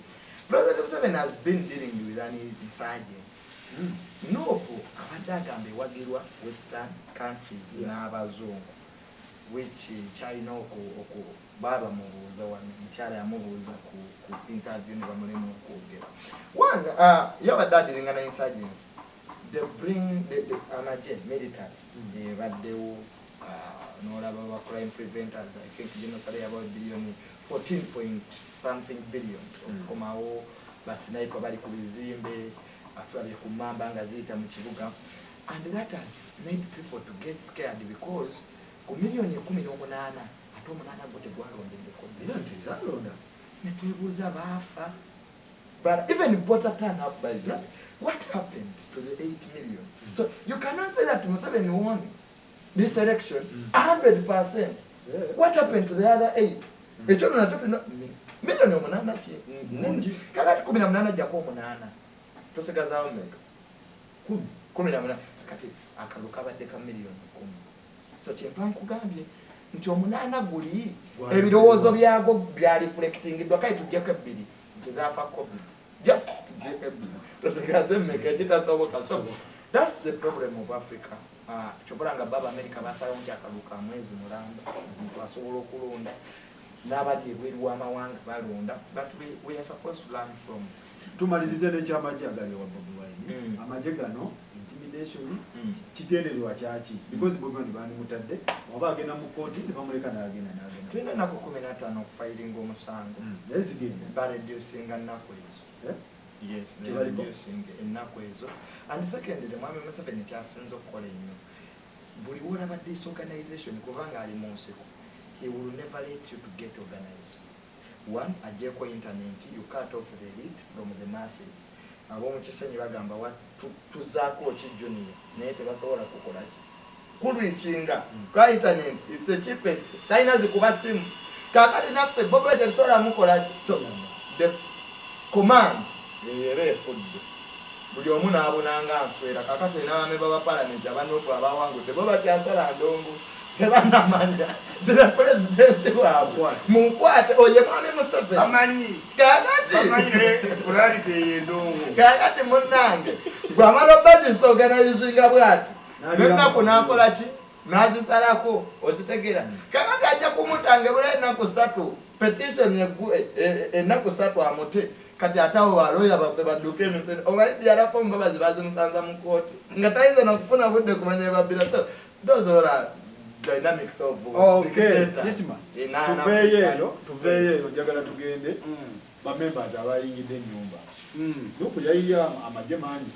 Speaker 3: President Museveni has been dealing with an insurgents. Nopo abadde agamba ewagirwa western countries n'abazungu which China oku baba mubuuza wano mukyala yamubuuza ku interview ne bamulema okwogera. One, yabadde adealinga na insurgents. They bring the amaje military baddewo n'olaba ba crime preventers. I think genocide about billion 14 point something billions okukomawo basiniper bali ku bizimbe actually kumamba nga ziyita mu kibuga, and that has made people to get scared because ku milioni 18 ate omunaana gwo tegwalondeddeko netwebuuza baafa. But even voter turn up by that, what happened to the 8 million? So you cannot say that Museveni won this election 100%. What happened to the other 8? Ekyo nakyo tulina milioni 8 kakati 18 jjako 8 tosigazaawo mmeka 18 kati akaluka abadde ka milioni 10. So kyempa nkugambye nti 8 guli ebirowoozo byago bya reflectingiddwa kale tujjako 2 tezaafa covid just tujjeko 2 tosigaze mmeka ekitasoboka. So that's the problem of Africa. Kyopulanga baba America basalawo nti akaluka mwezi mulamba omuntu asobola okulonda n'abadde ebweru w'amawanga balonda, but we are supposed to learn from.
Speaker 2: Tumalirize n'ekyamagye agali wa Bobi Wine. Amagye gano intimidation kigendererwa kyaki because Bobi Wine bandimutadde oba agenda mu kooti ne bamuleka n'agenda.
Speaker 3: Tulina ennaku 15 okufayiringa omusango
Speaker 2: naye zigenda
Speaker 3: bareducinga nnaku ezo ennaku ezo. And secondly, Mwami Museveni kyasinze okukola ennyo, buli wolaba disorganization kubanga ali mu nsiko, he will never let you to get organized. One, ajeko internet, you cut off the lead from the masses. Abomu Kisenyi bagamba tuzaako ki junior naye tebasobola kukola ki kulwichinga kwa internet is the cheapest taina zikuba simu kakati naffe bobe tesobola mukola ki so the command yere fudde buli omu n'abonanga nswera kakati n'abamemba ba parliament abanoofu abawangudde bo bakyasala ndongo tebanamanya zira pulezidenti waabwe munkwate oye Mwami Museveni
Speaker 1: amanyi pulaalite yendongo
Speaker 3: kakati munnange gwamala obadisorganizinga bwati nennaku nakola ki nazisalako okitegeera kakati ajja kumutange bula ennaku 3 petition ennaku 3 amute kati atawo baloya baffe badduka emisene omanyi yalafa omubabazi bazimusanza mu kooti nga tayinza nakufuna budde kumanya ebabbira so those are dynamics of
Speaker 2: tuveeyo njagala tugende bamembers abayingidde ennyumba nupu yayiya amagye mangi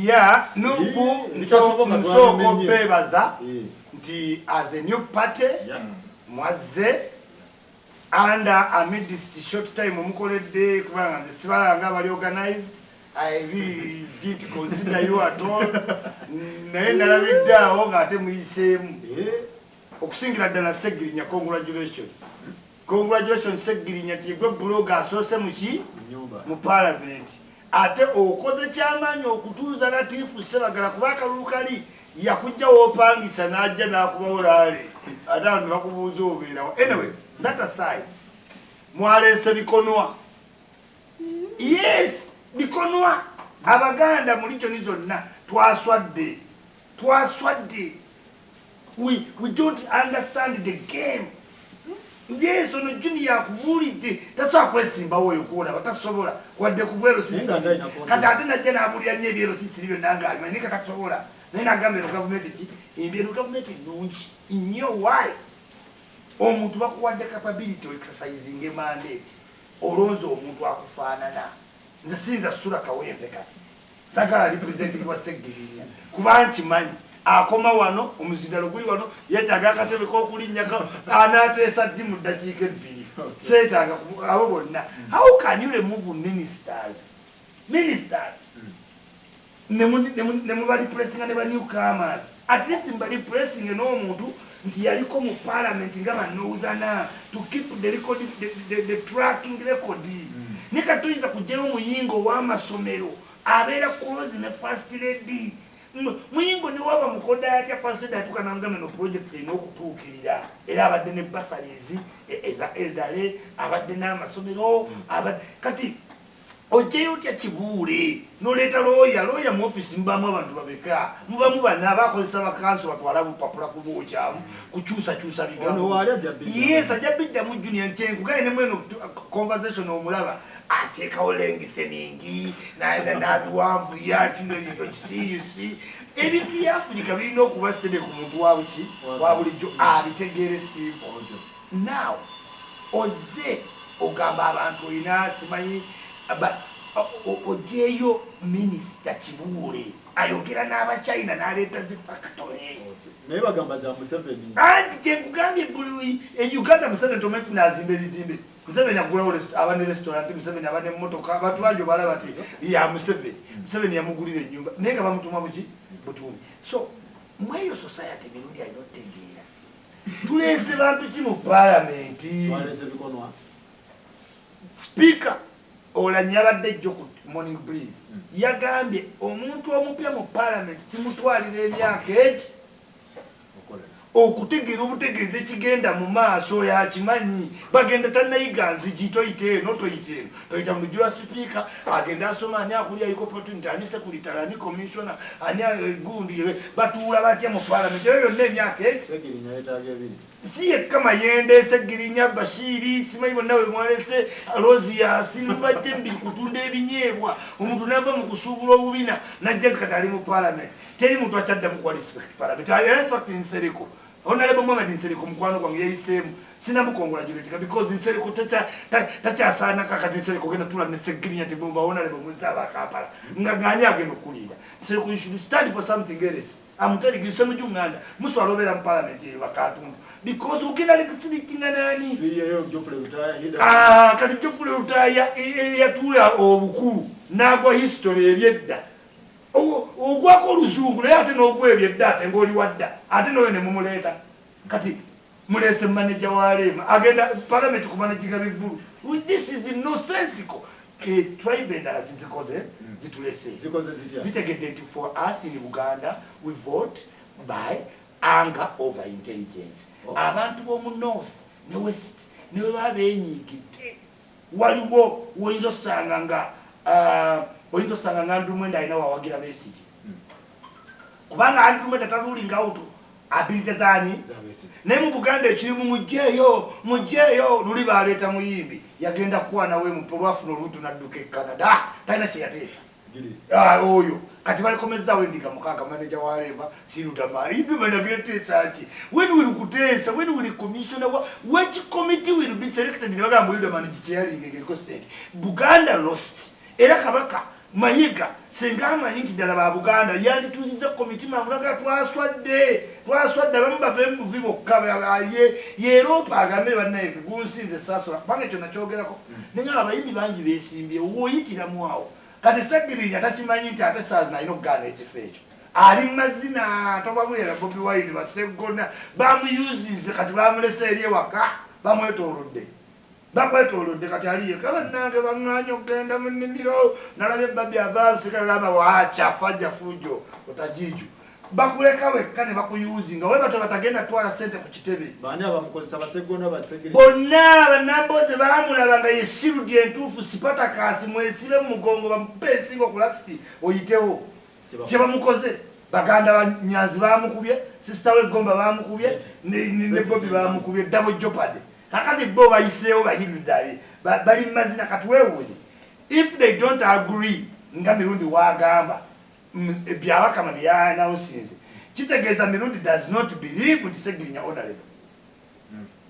Speaker 1: ya nupu nsooka beebaza nti as a new party mwazze under amidst short time mukoledde kubanga nze sibalanga bali organized. I really did consider you at all. Naye nalabidde awo ng'ate muyiseemu okusingira ddala Seggirinya. Congratulations Seggirinya ti gwe blogger asoose muki mu parliament ate okoze kyamaanyi okutuuza Latifu Ssebagala kuba akalulu kali yakujja woopangisa n'ajja n'akubawo laale ate abantu bakubuuza obeerawo. Anyway, that aside, mwaleese bikonwa. Yes, bikonwa. Abaganda mu region zonna twaswadde. We don't understand the game. Yes, ono junior akubulidde tasobola kwesimbawo oyo kuolaba tasobola wadde ku bwero kati ate najja n'abulira nnyo ebyero sisiri byonna ng'alimanyi naye katasobola naye n'agamba eno gavumenti ki eno gavumenti nnungi nnyo. Why? Omuntu bakuwadde capability exercising a mandate olonze omuntu akufaanana. Nze siyinza Sula Kawempe kati sagala representing wa Seggirinya kuba nkimanyi akoma wano omuzindalo guli wano yetaaga akatebe k'okulinnyako anaateesa ddi mu ddakiika 2 seetaaga abo bonna. How can you remove ministers ne mubalipressinga ne ba newcomers at least mbalipressinge n'omuntu nti yaliko mu parliament nga banouzana to keep the record, the tracking record. Ne katoyinza kujjayo omuyingo w'amasomero abeera close ne first lady. Muyingo ne waba mukoda atya first lady atuuka n'amugamba no project erina okutuukirira era abadde ne basaries eza eldale abadde n'amasomero kati ojjayo otya kibuule n'oleeta looya mu office mubamu abantu babeka mubamu bana abakozesa bakanso batwala bupapula kubookyamu kukyusakyusa bigambo. Yes, ajja biddamu junior nkyenkugaye ne mweno conversation omulaba ateekawo lengtheningi n'abiwanvu yati nebintu kisirisi ebintu bya Africa birina okuba sitede ku muntu wa bulijjo abitegeere simple. Now oze ogamba abantu olina simanyi ojeyo minisita Kibuule ayogera n'Abachina n'aleeta zi factory
Speaker 2: naye bagamba za Museveni
Speaker 1: anti kyekugambye buli Uganda Museveni tomati n'azimba ebizimbe Museveni agulawo abane restaurant Museveni abane mmotoka abantu banjo balaba ati ya Museveni yamugulira ennyumba naye nga bamutuma butumbi. So mweyo society mirundi ayinotegeera tuleese bantu ki mu parliament speaker Olanyi yabadde ejjo ku Morning Breeze yagambye omuntu omupya mu parliament kimutwalira emyaka eki okutegeera obutegeeza ekigenda mu maaso yakimanyi bagenda tannayiga nzigi toyite eno toyita mu lujjula sipiika agenda asoma ani akulya opportunity ani secretary ani commissioner ani gundi batuula batya mu parliament eyo yonna emyaka eki si yekka Mayende Seggirinya Bashiri simanyi bonna bwe mwalese Rosias nibajje mbi kutunda ebinyeebwa omuntu nava mu kusuubula obubina najja kati ali mu parliament teri muntu akyaddamu kuwa respect parliament respect nsereko Honorable Mohamed Nsereko mukwano gwange yayisemu sinamukongola juletika because Nsereko takyasana kakati Nsereko genda tula ne Segirinya tebomba Honorable Muzaba Kampala ngagani agenda okulinda Nsereko you should stand for something else. I'm telling you some junganda muswalobera mu parliament bakatundu because ukina lekisitinga nani kati Geoffrey Rutaya yatula obukulu nagwa history ebyedda ogwako oluzungu naye ate n'ogwebyedda ate ng'oli wadda ate noyo ne mumuleta kati mulese manager wa Lema agenda parliament kumanaginga bivulu. This is nonsensical. Tribe endala zikoze zitulese zitegedde nti for us in Uganda we vote by anger over intelligence. Abantu b'omu north ne west niwe babeenyigidde waliwo oyinza osanga nga Ndumwenda alina wawagira Besigye kubanga Ndumwenda talulinga auto abilite zani naye mu Buganda ekirimu mujjeeyo luli baleeta muyimbi yagenda kuwa nawe mu polwafuna olutu nadduka e Canada talina kye yateesa oyo kati balikomezaawo endiga mukaaga manager wa Lema Sirudamari ibi banageteesa ki when will kuteesa when will commissioner which committee will be selected ne bagamba Sirudamari kyeyalinga ng'eriko ssente Buganda lost era Kabaka Mayiga senga amanyi nti ddala ba Buganda yandituuzizza komiti mamulaga twaswadde abamu bave mu buvi bokka yeeropa agambe bannaye gunsinze saasola kubanga ekyo nakyogerako naye abayimbi bangi beesimbye woyitiramu awo kati Segirinya takimanyi nti ate saazina alina okugaana ekifo ekyo ali mazina tobamuyera Bobi Wine Basseggona bamuyuzize kati bamulese eri ewaka bamwetoolodde kati aliye kaba nange baŋŋaanya okugenda mu nnimiro nalabye babbi avaaluseka gamba waaca fajja fujo otajiiju bakuleka wekka ne bakuyuzinga we bato batagenda twala ssente ku kitebe bonna bannambooze baamulaba nga yesirudye entuufu sipatakasi mwesibe mu mugongo bamupe ensinga okulasiti oyitewo kye bamukoze baganda banyazi bamukubye sisita we Gomba bamukubye ne Bobi bamukubye double jeopardy kakati bo bayiseewo bayirudali bali mazina kati weewuunye if they don't agree nga Mirundi wagamba byabakama byanawusinze kitegeeza Mirundi does not believe nti Segirinya honorable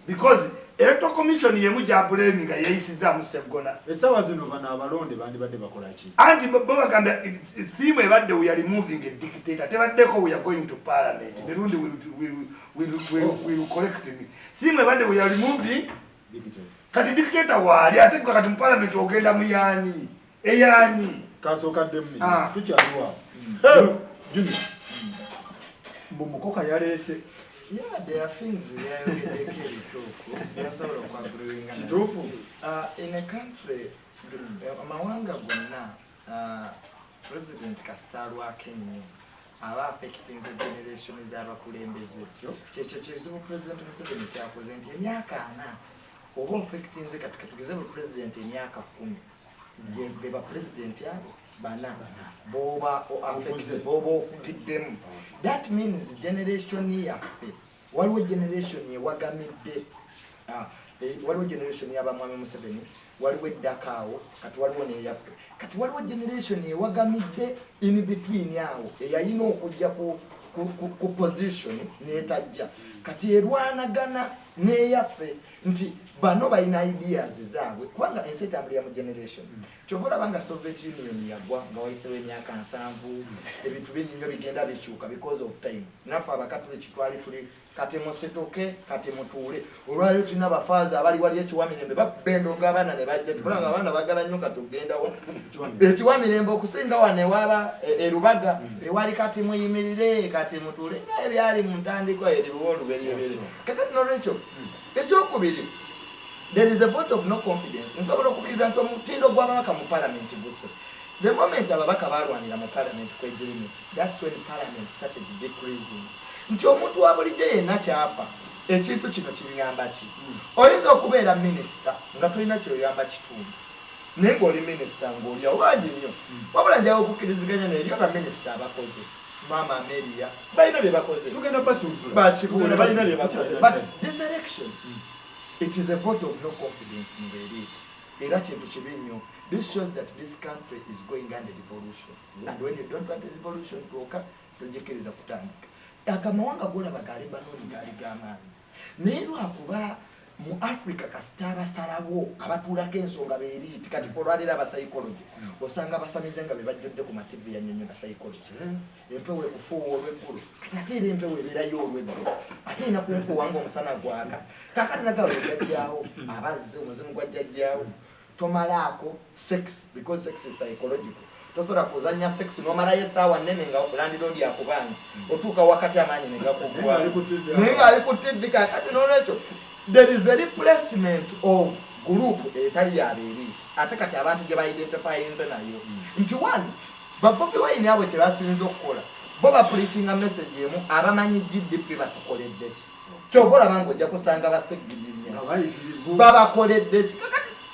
Speaker 1: because electoral commission yemu gyabulemi nga yeyisizaamu Sseggona
Speaker 2: essaawa zino bano abalonde bandibadde bakola ki
Speaker 1: anti bo bagamba theme ebadde we are removing a dictator tebaddeko we are going to parliament Mirundi will correct me theme ebadde we are removing kati dictator waali ate kati mu parliament ogenda mu eyaani
Speaker 2: kasookaddemu tukyaliwo Junior Mukoka yaleese
Speaker 3: Yeah, there are things in a country, amawanga gonna President Kasitalu Kenya aba affecting the generation ez'abakulembeze kyekyo kizibu President Museveni kyakoze nti emyaka 4 oba affecting kati tugeze mu President emyaka 10 beba President yabo bana boba affected boba ofukiddemu. That means generation yaffe waliwo generation yewagamidde waliwo generation y'abamwami Museveni waliwo eddakaawo kati waliwo neyaffe kati waliwo generation yewagamidde in between awo eyalina okujja ku position netajja kati erwanagana neyaffe nti bano balina ideas zaabwe kubanga ensi etambulira mu generation kyova olabanga Soviet Union yagwa nga wayisewo emyaka 7 ebintu bingi nnyo bigenda bikyuka because of time naffe abakatuliki twali tuli kati musituke kati mutuule olwaliro tulina abafaaza abali wali ekiwamirembe bakubendonga abaana ne bajja tukulanga abaana bagala nnyo katugendawo ekiwamirembe okusinga wane waba erubaga ewali kati muyimirire kati mutuule nga ebyali mu ntandikwa eriwo olubereberye kakati nolwekyo ekyokubiri there is a vote of no confidence nsobola okukiriza nti omutindo gw'ababaka mu parliament guse the moment ababaka balwanira mu parliament kwegirimu that's when parliament started decreasing nti omuntu wa bulijjo yenna kyafa ekintu kino kinyamba ki oyinza okubeera minisita nga tolina kyoyamba kitundu naye ng'oli minisita ng'olya obangi nnyo wabula njawo okukkiriziganya naye eri abaminisita abakoze Mama Amelia balina bye bakoze
Speaker 2: tugenda basunsula
Speaker 3: bakibuula balina bye bakoze but this election it is a vote of no confidence mu beeri era kintu kibi nnyo. This shows that this country is going under revolution and when you don't want a revolution to occur togikkiriza kutandika agamawanga golaba galebanoni gali gamaanyi naye lwakuba mu Africa kasita abasalawo abatuulako ensonga beeriiti kati olwaliro abasayikologi osanga basamize nga bebajjodde ku mativi yanyonyo basayikologi empewo ekufuuwa olw'eggulu kati ate era empewo ebeerayo olw'eggulu ate erina kunfuuwa ngaomusana gwaka kakati nagawe ejjajjaawo abazze omuzimu gwa jjajjaawo tomalaako sex because sex is psychological tosobola kuzanya sex nomalayo essaawa nnene nga landirondi akubanja otuuka wakati amaanyi negakugwa naye ngaali ku tivi kakati n'olwekyo there is a replacement of group etali yabeeri ate kati abantu gye baidentifyinze nayo nti one babobi wine abo kyebasinza okukola bo bapreachinga message emu abamanyi GDP batukoledde ki kyoba olaba ng'ojja kusanga basegirinya babakoledde ki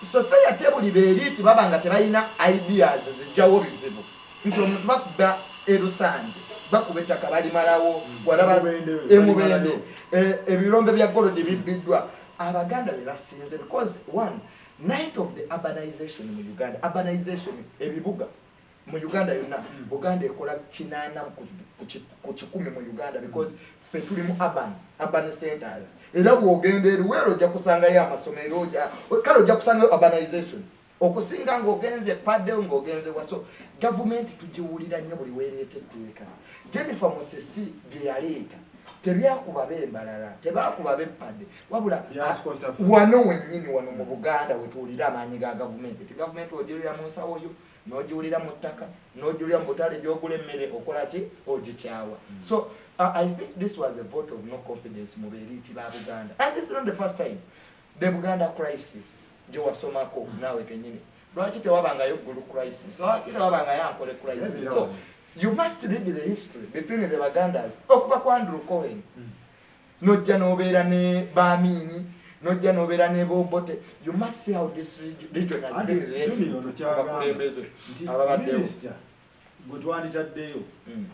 Speaker 3: society buli beeriiti baba nga tebalina ideas zijjawo bizibu nti omuntu bakuba erusanje bakuba ettaka balimalawo walaba emubende ebirombe bya golodi bibbiddwa abaganda be basinze because one night of the urbanization mu Uganda urbanization ebibuga mu Uganda yonna Uganda ekola 80 ku 10 mu Uganda because fe tuli mu urban centers era bwogenda eruwero ojja kusangayo amasomero kale ojja kusangayo urbanization okusinga ng'ogenze padde ng'ogenze waso gavumenti tugiwulira nnyo buli weereeta etteeka Jennifer Musisi bye yaleeta tebyakuba b'embalala tebakuba b'eppadde wabula wano wennyini wano mu Buganda wetuwulira amaanyi ga gavumenti ti gavumenti ogiwulira mu nsawo yo n'ogiwulira mu ttaka n'ogiwulira mu butale gy'ogula emmere okola ki ogikyawa so I think this was a vote of no confidence mu beeriiti ba Buganda and this is not the first time the Buganda crisis gye wasomako naawe kennyini lwaki tewabangayo gulu crisis lwaki tewabangayo ankole crisis so you must read the history between the Bagandas okuva ku Andrew Cohen nojja n'obeera ne Bamini nojja n'obeera ne Bobote you must see how this region has been related ababaddewo
Speaker 2: gwe twanditaddeyo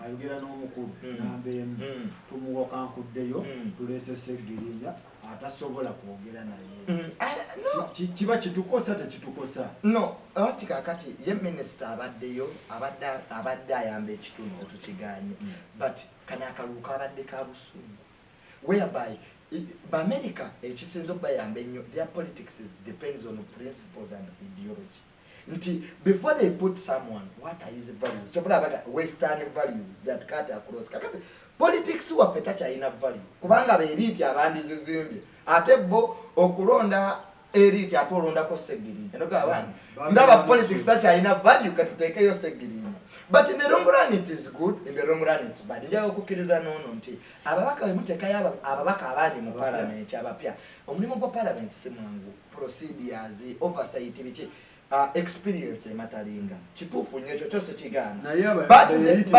Speaker 2: ayogera n'omukulu nambeemu tumuwoka nkuddeyo tuleese Seggirinya atasobola kwogera naye kiba kitukosa tekitukosa
Speaker 3: no ati kakati ye minisita abaddeyo abadde ayamba ekitundu tukiganye but kana akaluuka abadde ka busungu whereby America ekisinza okubayamba ennyo their politics depends on principles and ideology nti before they put someone what are his values topulabaga western values that cut across kakati politics waffe takyalina value kubanga beeriiti abandizizimbye ate bo okulonda eriiti ate olondako Seggirinya nogabana ndaba politics takyalina value katuteekeyo Seggirinya but in the long run it is good in the long run it's bad njaga okukkiriza noono nti ababaka bemuteekayo ababaka abandi mu parliament abapya omulimu gwa parliament si mwangu procedures oversight biki experience ematalinga kituufu nnyo ekyo kyose kigaana eriiti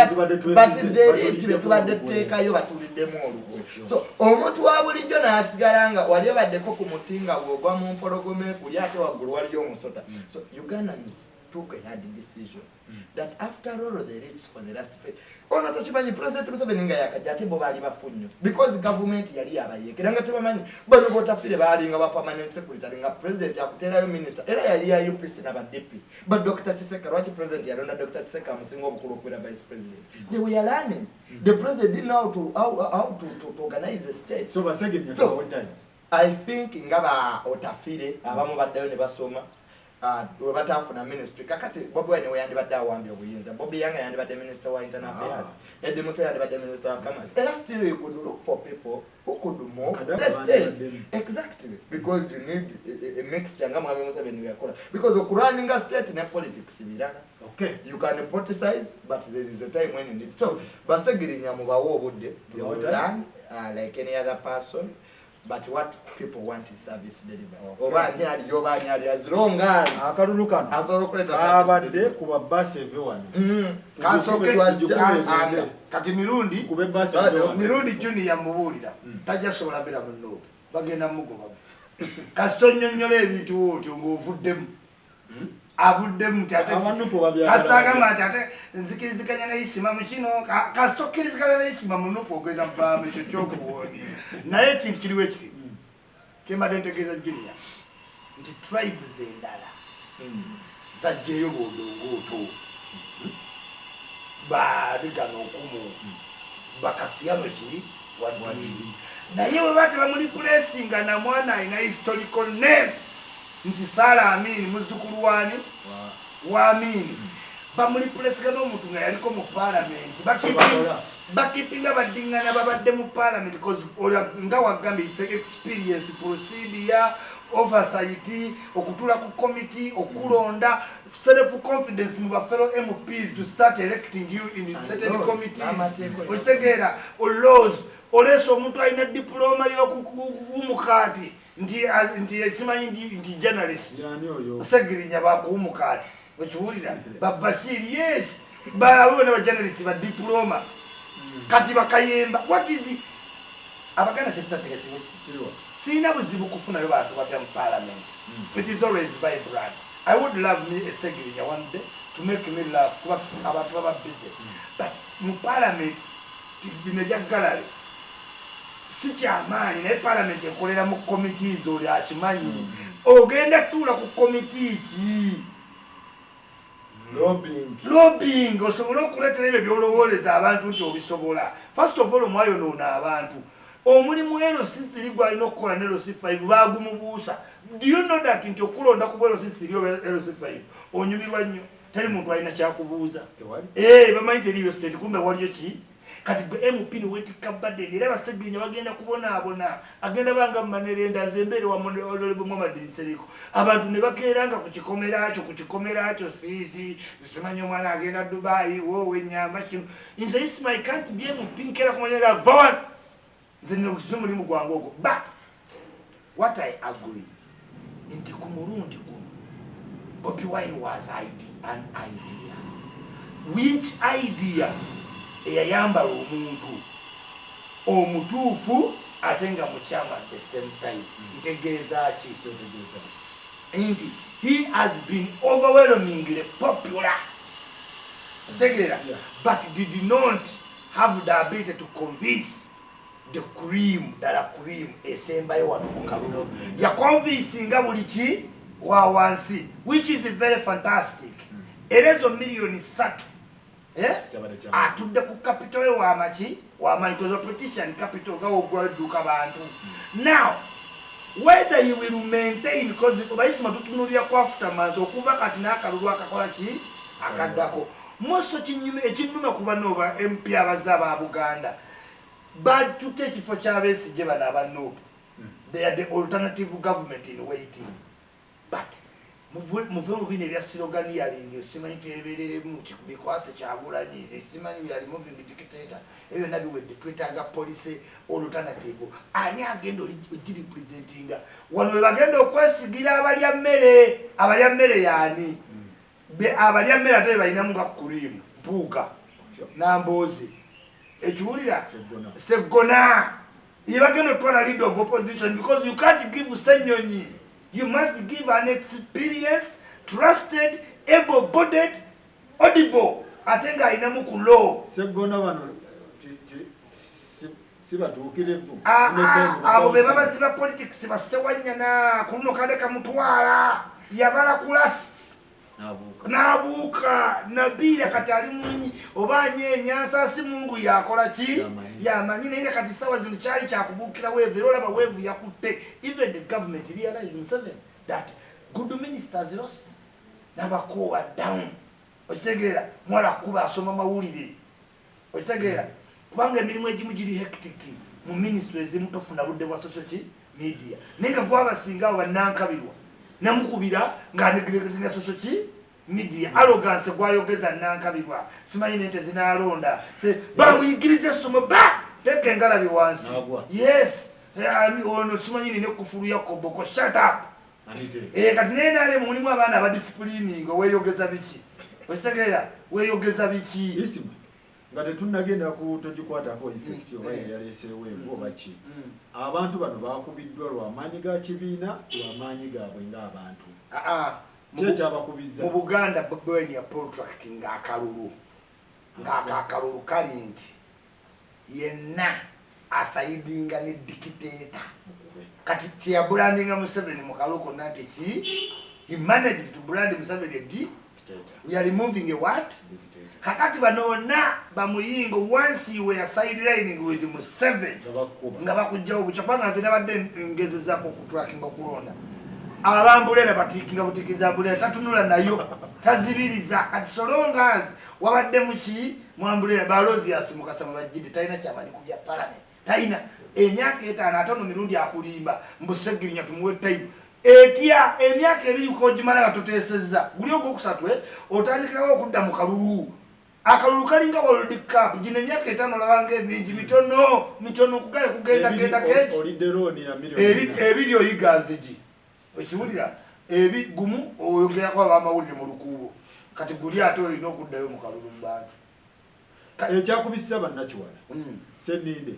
Speaker 3: betubadde tuteekayo batuliddemu olugwe so omuntu wa bulijjo n'asigala nga wali obaddeko ku muti nga bw'ogwa mu mpologome kuli ate waggulu waliyo omusota so Ugandans took a hard decision that after all the rates for the last phase ono takimanyi President Museveni nga yakajja ate bo baali bafu nnyo because government yali abayeekera nga tebamanyi bano bootafire baalinga ba permanent secretary nga president akuteerayo minister era yali ya UPC n'aba-DP but Dr. Chiseka lwaki president yalonda Dr. Chiseka amusinga obukulu okubeera vice president they were learning the president didn't know how to organize the state
Speaker 2: so Basegirinya so
Speaker 3: I think nga ba otafire abamu baddayo ne basoma webatafuna ministry kakati Bobi Wine yandibadde awambye obuyinza Bobby Yanga yandibadde minister wa internal affairs Eddie Muto yandibadde minister of commerce and still you could look for people who could move the state exactly because you need a mixture nga Mwami Museveni yakola because okurunning a state ne politics birala
Speaker 2: okay
Speaker 3: you can politicize but there is a time when you need so Basegirinya mubawo obudde like any other person. But what people want is service delivery. Oba nyali yoba nyali as long as
Speaker 2: akalulukano abadde kuba bus everyone.
Speaker 1: Kasoke anga kati Mirundi
Speaker 2: kube bus
Speaker 1: Mirundi junior mubulira tajja sobola bera munno bagenda mugoba. Kasitonyonyole ebintu otyo ng'ovuddemu. Avuddemu tate kasitagamba tate nzikiriziganya n'eyisima mu kino kasitokkiriziganya n'eyisima munupu ogenda mbamba ekyo kyokuwooni naye ekintu kiriwo ekiti kyembadde ntegeeza Junior nti tribes endala zajjeeyo bwodongooto baali gano okumu bakasiyano ki wadwiri naye bwe bate bamulipulesinga na mwana alina historical name nti Sara Amin muzzukulu wani wa Amin bamulipulesinga n'omuntu nga yaliko mu palamenti bakipinga badingana babadde mu palamenti nga wagambye it's experience procedure oversight okutula ku committee okulonda self confidence mu fellow MPs to start electing you in certain committees otegeera laws oleso omuntu alina diploma y'okuwumukati nti esimanyi nti journalist segirinya bakuwumukati okiwulira babashir yes abo ne bajournalist ba diploma kati bakayemba what is abaganda kyetategekiriwa sina buzibu kufunayo bantu bapya mu parliament it is always by blood. I would love me a segirinya one day to make me laugh kuba abantu baba busy but mu parliament bino bya gallery si kyamaanyi naye parliament ekolera mu committees oli akimanyi ogenda tuula ku committee ki lobbying osobola okuleetera ebyo byolowoleza abantu nti obisobola first of all omwayonoona abantu omulimu LC3 gwalina okukola ne LC5 bagumubuusa do you know that nti okulonda ku LC3 oba LC5 onyumirwa nnyo teri muntu alina kyakubuuza bamanyi teriyo state kumbe waliyo ki kati gwe MP niweetikka badeni era basegirinya bagenda kubonaabona agenda banga mumanerenda zembeere wa Honorable Muhammad Nsereko abantu ne bakeeranga ku kikomerakyo fiizi simanyi omwana agenda Dubai wowe enyama kino nze Ismail I can't be MP nkeera kumanyega vawan nze mulimu gwange ogwo but what I agree nti ku mulundi guno Bobi Wine was an idea which idea eyayambala omuntu omutuufu ate nga mukyama at the same time ntegeeza ki nti he has been overwhelmingly popular tegeera but did not have the ability to convince the cream dala cream esembayo wano mu kalulu yaconvincinga buli ki wa wansi which is very fantastic era ezo millioni 3 atudde ku capital wamaki wamaitozo petition capital gawogwaduka bantu now whether he will maintain because bayisima tutunulira kwa aftermath okuva kati n'akalulu akakola ki akaddako moso ekinyume kuba noba MP abazaba Buganda batute ekifo ky'abesigye bano abanoopu they are the alternative government in waiting but muve mu bino ebya slogan yalinga simanyi twebereremu kibikwase Kyagulanyi simanyi yali moving dictator ebyo nabiwedde twetaaga police alternative ani agenda representinga wano we bagenda okwesigira abalya mmere yani abalya mmere ate balinamu nga kurimu mpuuga Namboozi ekiwulira Segona yebagenda otwala leader of opposition because you can't give Senyonyi. You must give an experienced, trusted, able-bodied, audible. Atenga ayinamu ku law.
Speaker 2: Segona bano sibatuukirevu.
Speaker 1: Abo be babaziba politics basewanyana kuno kande kamutwala yabala kulasi. Nabuuka nabira kati ali munyi oba nyenyansa si Mungu yakola ki yamanyi naye kati sawa zino kyali kyakubuukira weevu olaba weevu yakutte even the government realized themselves that good ministers lost nabakowa down okitegeera mwala kuba asoma mawulire okitegeera kubanga emirimu egimu giri hectic mu ministry ezimu tofuna budde bwa social media naye nga gwabasinga abo bannankabirwa namukubira ng'anegregatinga social media arrogance gwayogeza nankabirwa simanyi nente zinalonda bamuyigiriza essomo teke engalabi wansi yes ono simanyi nine kufulu yakoboko shut up kati naye nale mulimu abaana abadisciplining weeyogeza biki okitegeera weeyogeza biki
Speaker 2: nga tetunnagenda ku togikwatako effect oba yaleeseewo ebo oba ki abantu bano bakubiddwa lw'amaanyi ga kibiina lw'amaanyi gaabwe ng'abantu kyekyabakubiza
Speaker 1: mu Buganda bweni ya protracting akalulu ng'akalulu kali nti yenna asayidinga ne dictator kati kyeyabulandinga Museveni mu kalulu konna nti he managed to brand Museveni We are removing a what? Kakati banona bamuyingo once you were sidelining with Museveni. Nga bakujjawo bukyapanga nze nabadde ngezezaako okutwakinga okulonda. Abambulera batikinga butikiza ambulera tatunula nayo tazibiriza kati solongas wabadde muki mwambulera balozi asimukasama bajjidi talina kyamanyi ku bya parliament talina emyaka etaano atono mirundi akulimba mbusegirinya tumuwe time etya emyaka ebiri ukojimala batuteesezza guli ogwokusatu otandikirawo okudda mu kalulu akalulu kalinga World Cup gino emyaka etaano olabanga emingi mitono okugaye kugenda keeki ebiri oyiganzigi ekiwulira ebi gumu oyongerako abamawulire mu lukuubo kati guli ate olina okuddayo mu kalulu mu bantu
Speaker 2: ekyakubisa bannakiwala Seninde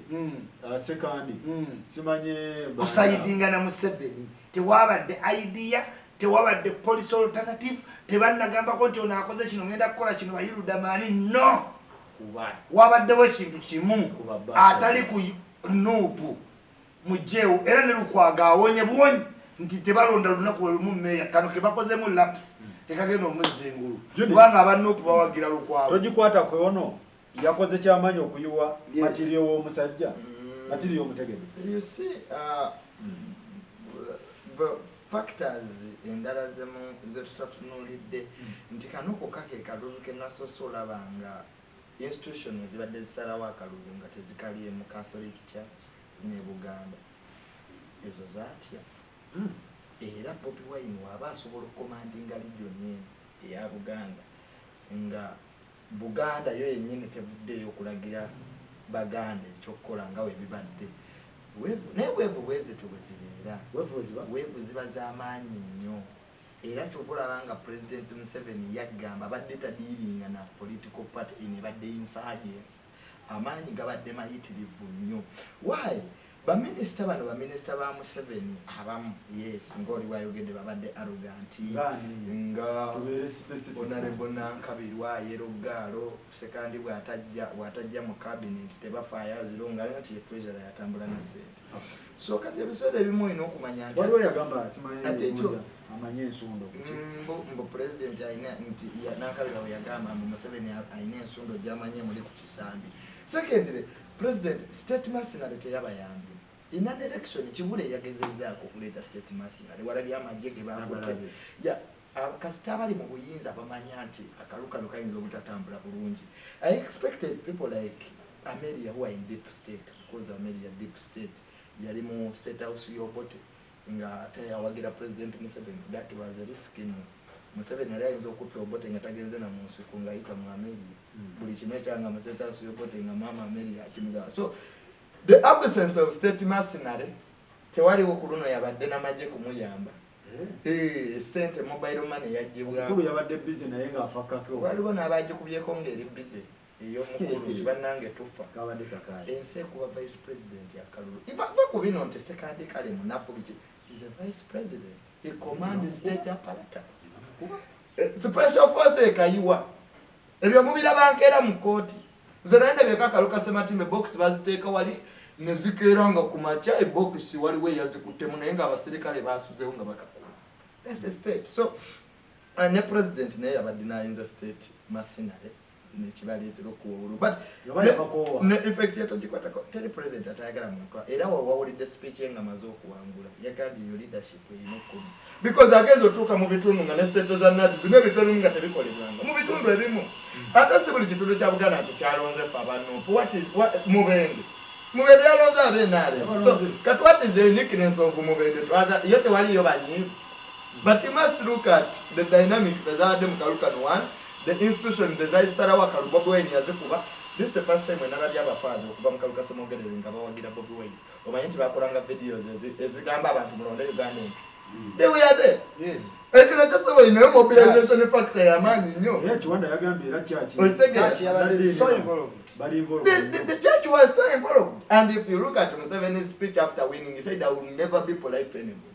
Speaker 2: sekandi simanye
Speaker 1: kusayidinga na Museveni tewabadde idea tewabadde policy alternative tebannagambako nti ono akoze kino ngenda kukola kino bayirudamani no wabaddewo ekintu kimu atali ku nuupu mujeewo era ne lukwaga awonye buwonyi nti tebalonda lunaku welumu meya kano kebakozemu laps tekagenda omuzza engulu kubanga abanuupu bawagira lukwabo
Speaker 2: togikwata kweono yakoze kyamaanyi okuyiwa matiriyo w'omusajja matiriyo omutegede
Speaker 3: factors endala zetutatunuulidde nti kano kokka ke kalulu kenasosola banga institution ezibadde zisalawo akalulu nga tezikaliye mu Catholic Church ne Buganda ezo zaatya era Bobi Wine waba asobola okukomandinga region eya Buganda nga Buganda yo yennyini tevuddeyo okulagira Baganda ekyokukola nga we bibadde naye weevu bwezito bwe zibeera weevu ziba z'amaanyi nnyo era kyovulaba nga President Museveni yaggamba abadde tadiiringa na political party nebadde insurgents amaanyi gabadde mayitirivu nnyo why baminisita bano baminisita ba Museveni abamu yes ng'oli wayogedde babadde arrogant nga Honorable Nankabirwa Yerogaalo sekandi bw'atajja mu cabinet tebafaayo zirunga nti treasurer yatambula ne ssente so kati ebiseera ebimu olina okumanya nti
Speaker 2: waliwo yagamba amanye ensundo
Speaker 3: mbu president alina nti Nankabirwa we yagamba mbu Museveni alina ensundo gy'amanye muli ku kisambi secondly president state mercenary teyabayambye in an election kibule yagezezaako okuleeta state mercenary walabye amagye ge bakote kasita abali mu buyinza bamanya nti akalukalu kayinza obutatambula bulungi. I expected people like Amelia who are in deep state because Amelia deep state yali mu state house y'Obote nga tayawagira president Museveni. That was a risk in Museveni yali ayinza okutta Obote nga tagenze na mu nsiko ng'ayita mu Amelia buli kimu ekyanga mu state house y'Obote nga maama Amelia akimigawa. So the absence of state mercenary tewaliwo ku luno yabadde n'amagye kumuyamba. Sente mobile money yajibwa
Speaker 2: kulu yabadde busy naye ng'afakako
Speaker 3: waliwo n'abagikubyeko ng'eri busy ey'omukulu kibannange tufa
Speaker 2: kabadde kakali
Speaker 3: ensi ekuba vice president yakalulu iva ku bino nti sekandi kale munafu biki is a vice president he commands state apparatus special force ekayiwa ebyo mubirabanga era mu kooti nze naye ndebeka akaluka sematimbe box baziteeka wali nezikeera nga ku makya ebokisi waliwo eyazikuttemu naye ng'abaserikale baasuzewo nga bakakula. That's the state. So ne president naye yabadde n'ayinza state mercenary nekibaleetera okuwa obululu but ne effect yatogikwatako teri president atayagala muntu era wawulidde speech ye nga maze okuwangula yagambye yo leadership erina okkola because agenza otuuka mu bitundu nga ne sente za nadi bino ebitono nga tebikolebwanga mu bitundu ebimu ate si buli kitundu kya Buganda nti kyalonze fe abanuupu mubende mubende yalonze abenaale kati what is the uniqueness of mubende yo tewaliyo banyiivu. But you must look at the dynamics as I dem Kalukano one, the institution, the Zaisarawa Kalubobo Wayne Yazikuba. This is the first time when Arabia Father, Kubam Kaluka Moga in Kabawagira Bobi Wayne, or my Antibakuranga videos as a Gamba to Moronde Uganda. There we are there. Yes. I cannot just say, no mobilization factor, Amani, you know.
Speaker 2: Yet one Agambia Church.
Speaker 3: The church was so involved. And if you look at Museveni's speech after winning, he said, there will never be polite anymore.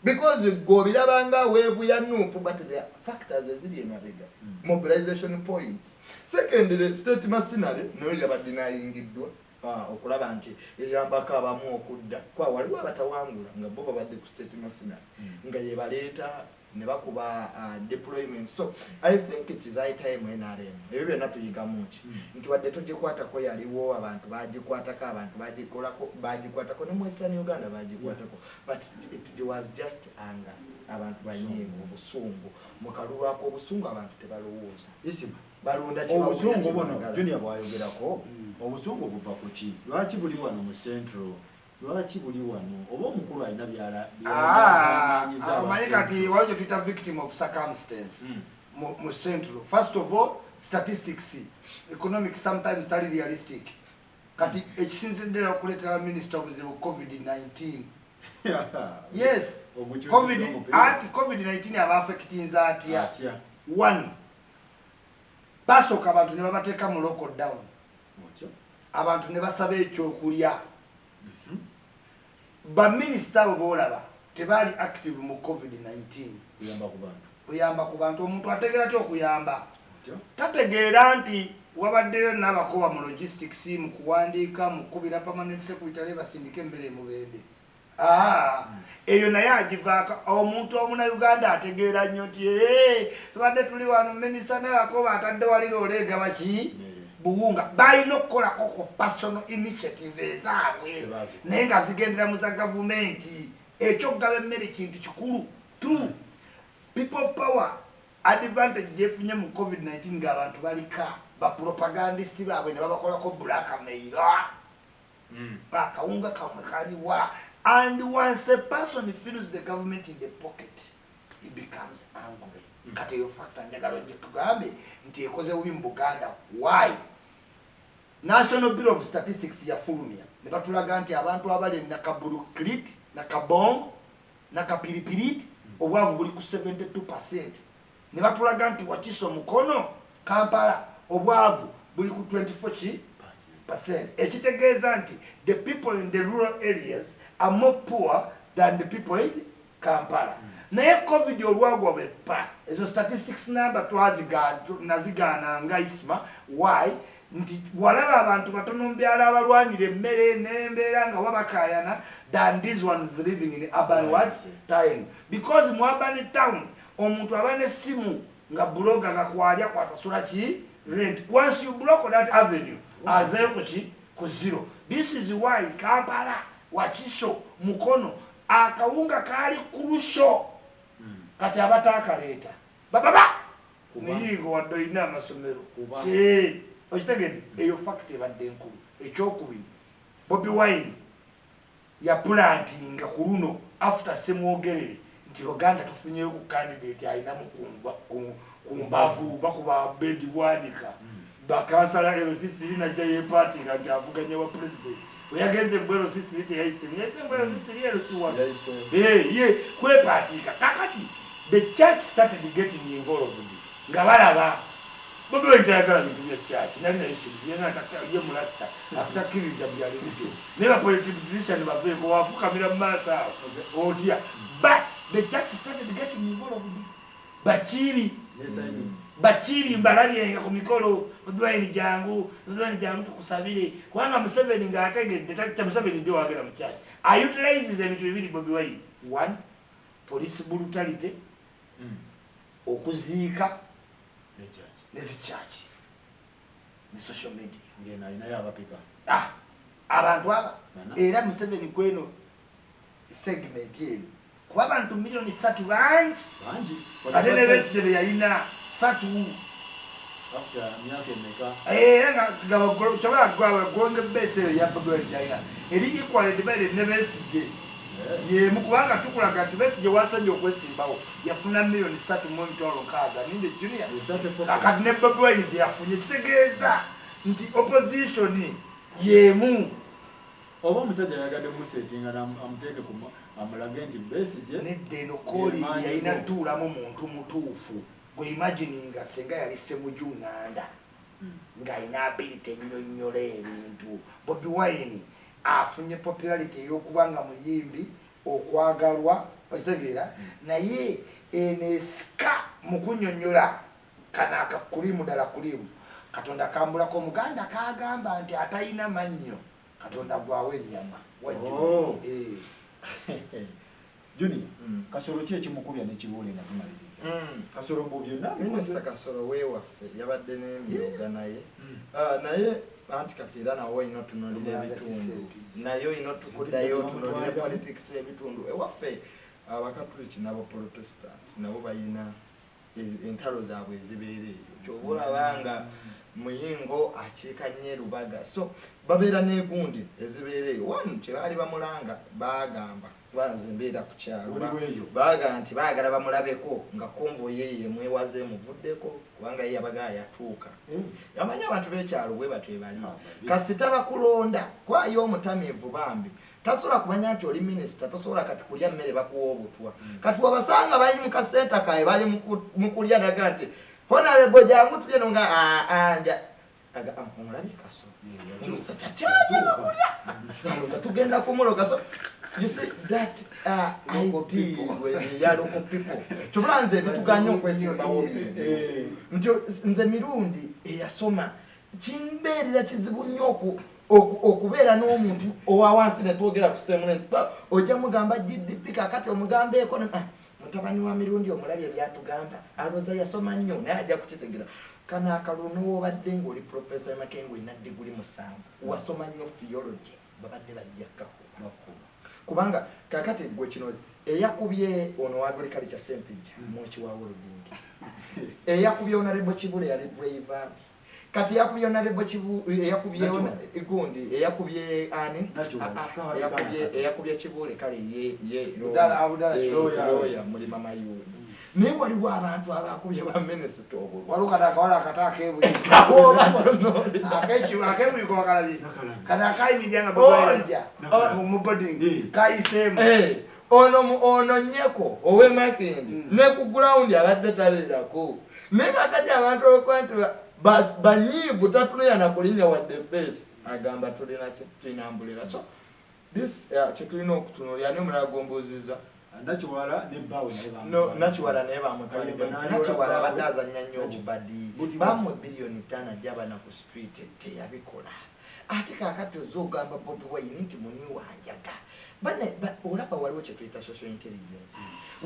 Speaker 3: Because go bilabanga weevu ya nuupu but there are factors eziri emabega mobilization points. Secondly, state mercenary nayo yabadde nayingiddwa okulaba nti eyambako abamu okudda kwa waliwo abatawangula nga bo babadde ku state mercenary nga ye baleeta ne bakuba deployment. So I think it is high time NRM ebyo byonna tuyigamu ki nti wadde togikwatako yaliwo abantu bagikwatako abantu bagikwatako ne mu Western Uganda bagikwatako but it was just anger abantu banyiivu obusungu mu kalulu ako obusungu abantu tebalowooza
Speaker 2: isima
Speaker 3: balonda
Speaker 2: obusungu buno Junior bwayogerako obusungu buva ku ki lwaki buli wano mu Central lwaki buli wano oba omukulu alina byala
Speaker 1: amanyi kati waliwo kyetuyita victim of circumstance mu Central. First of all, statistics economics sometimes tali realistic kati ekisinziddera okuleetera minisita obuzibu COVID-19 yes COVID-19 aba affectinze atya one basooka abantu ne babateeka mu lockdown abantu ne basaba ekyokulya baminisita abo boolaba tebaali active mu COVID-19 kuyamba ku bantu omuntu ategeera ty okuyamba tategeera nti wabaddeyo n'abakoba mu logistics mu kuwandiika mu kubira permanent secretary basindika emmere emubende eyo naye agivaako omuntu omunauganda ategeera nnyo nti tubadde tuli wano minisita n'abakoba atadde wali looleega baki buwunga balina okukolako ku personal initiative ezaabwe naye nga zigendera mu za gavumenti ekyokugaba emmere kintu kikulu two people power advantage gyefunye mu COVID-19 ng'abantu balika bapropagandist baabwe ne babakolako blackmail akawunga kamwe kaliwa. And once a person feels the government in the pocket, he becomes angry. Kati yo factor njagala tugambe nti ekoze bubi mu Buganda. Why? National Bureau of Statistics yafulumya ne batulaga nti abantu abali nakabulukrit nakabong nakapiripirit obwavu buli ku 72%. Ne batulaga nti Wakiso Mukono Kampala obwavu buli ku 24%. Ekitegeeza nti the people in the rural areas are more poor than the people in Kampala. Naye COVID olwagwa bepa ezo statistics number nazigaana nga isma. Why? Nti walaba abantu batono mbyala abalwanire emmere n'embeera nga wabakayana than these ones living in urban town. Because mu urban town omuntu aba n'essimu nga buloga nga kwalya kwasasula ki rent. Once you block that avenue azeyo ku zero. This is why Kampala Wakiso Mukono akawunga kali kurusho kati abatakaleeta bababa niyigo wadde ina amasomero okitegedde eyo fact ebadde enkulu. Ekyokubiri Bobi Wine yaplantinga ku luno after semwogerere nti Uganda tufunyeyo ku candidate ayinamu kumbavuuva kuba bedi bwanika bakansala LCC najja yepatinga nti avuganya wa president oyagenze mbwero sisi teyayise nyese mbwero sisi yero suwa kwepatika kakati the church started getting involved nga balaba Bobi Wine tayagala bintu bya church nali nayishirizye ye mulasta akutakiriza bya religion neba politician baveeko wafukamira mu maaso awo otya but the church started getting involved Bachiri mbalabye ku mikolo Bobi jangu tukusabire kubanga Museveni ng'ategedde takita Museveni ndio wagera mu church utilizes ebintu bibiri Bobi Wine. One, police brutality okuziika ne church ne social media
Speaker 2: ngena ina yabapika
Speaker 1: abantu aba era Museveni kweno segment eno kuba abantu milioni 3 bangi ate ne Besigye yalina 3
Speaker 2: after myaka emeka
Speaker 1: nga gwonge bese ya Bobi Wine eri equal divided ne Besigye yemu kubanga tukulaga nti Besigye wasajja okwesimbawo yafuna milioni 3.6 ninde Junior akati ne Bobi Wine gye yafunye kitegeeza nti opposition yemu
Speaker 2: oba omusajja yagadde musetinga amuteeke ku amulage nti Besigye
Speaker 1: nedde eno kooli yalina tuulamu muntu mutuufu. Gwe imagininga senga yali Ssemujunganda ng'alina ability ennyonnyola ebintu. Bobi Wine afunye popularity ey'okuba nga muyimbi okwagalwa okitegeera naye enesika mu kunnyonnyola kana akakulimu ddala kulimu Katonda kambulako Omuganda kagamba nti atalina mannyo Katonda gwawe ennyama
Speaker 2: Junior Kasoro ki ekimukubya n'ekibuule nga tumaliriza Kasoro mbu byonna
Speaker 3: Minisita Kasoro weewaffe yabadde n'emyoga naye naye anti kati era nawe olina otunuulira ebitundu naye olina okuddayo otunuulira politics y'ebitundu ewaffe abakatuliki n'abaprotestant nabo balina entalo zaabwe ezibeera eyo kyoba olabanga muyingo akiika nnyo Lubaga so babeera n'egundi ezibeera eyo wanu kyebaali bamulanga baagamba banze mbeera ku kyalo baagamba nti baagala bamulabeko nga konvoyi ye yemwewaze emuvuddeko kubanga ye yabaga yatuuka yamanyi abantu b'ekyalo bwe batyo ebali kasita bakulonda kwayo omutamiivu bambi tasobola kumanya nti oli minisita tosobola kati kulya mmere bakuwa obutwa kati wabasanga bali mu kasenta kaye bali mu kulya naga nti honorable jangu tulye nonga anja omulabye Kasoro kyusa takyalina kulya naloza tugenda kumuloga so you see that ID ya local people tubulanze bituganya okwesimbawo nti nze mirundi eyasoma kimbeerera kizibu nnyo okubeera n'omuntu owawansi ne twogera ku semunet ojja mugamba GDP kakati omugamba economy mutabani wa mirundi omulabye byatugamba aloza yasoma nnyo naye ajja kukitegera kana akaluno wobadde ng'oli Professor Makengo ina diguli 7 wasoma nnyo theology babadde bajjakako kubanga kakati gwe kino eyakubye ono wa agriculture Sempija mwoki wa Wolodingi eyakubye Honorable Kibule yali driver kati yakubye Honorable Kibule eyakubye igundi eyakubye ani eyakubye Kibule kale ye Roya muri mama yu ne waliwo abantu abakubye ba minister obo
Speaker 1: walukada akawala akataka ebwe akebwe kwa kalabi kada kai midyanga baba mu boarding kai sema
Speaker 3: ono nyeko owe Makengo ne ku ground abadde tabirako ne kakati abantu okwantu banyivu tatunuya na kulinya wa the face agamba tulina ambulira so this kitulina okutunuulira ne mulagomboziza
Speaker 2: Nachiwala ne bawo
Speaker 3: no nachiwala ne bamutwali nachiwala badazanya nnyo obubadi bamu bilioni 5 jaba na ku street teyabikola ate kakati ozogamba Bobi Wine nti munyi wanjaga bane olapa waliwo kye tuyita social intelligence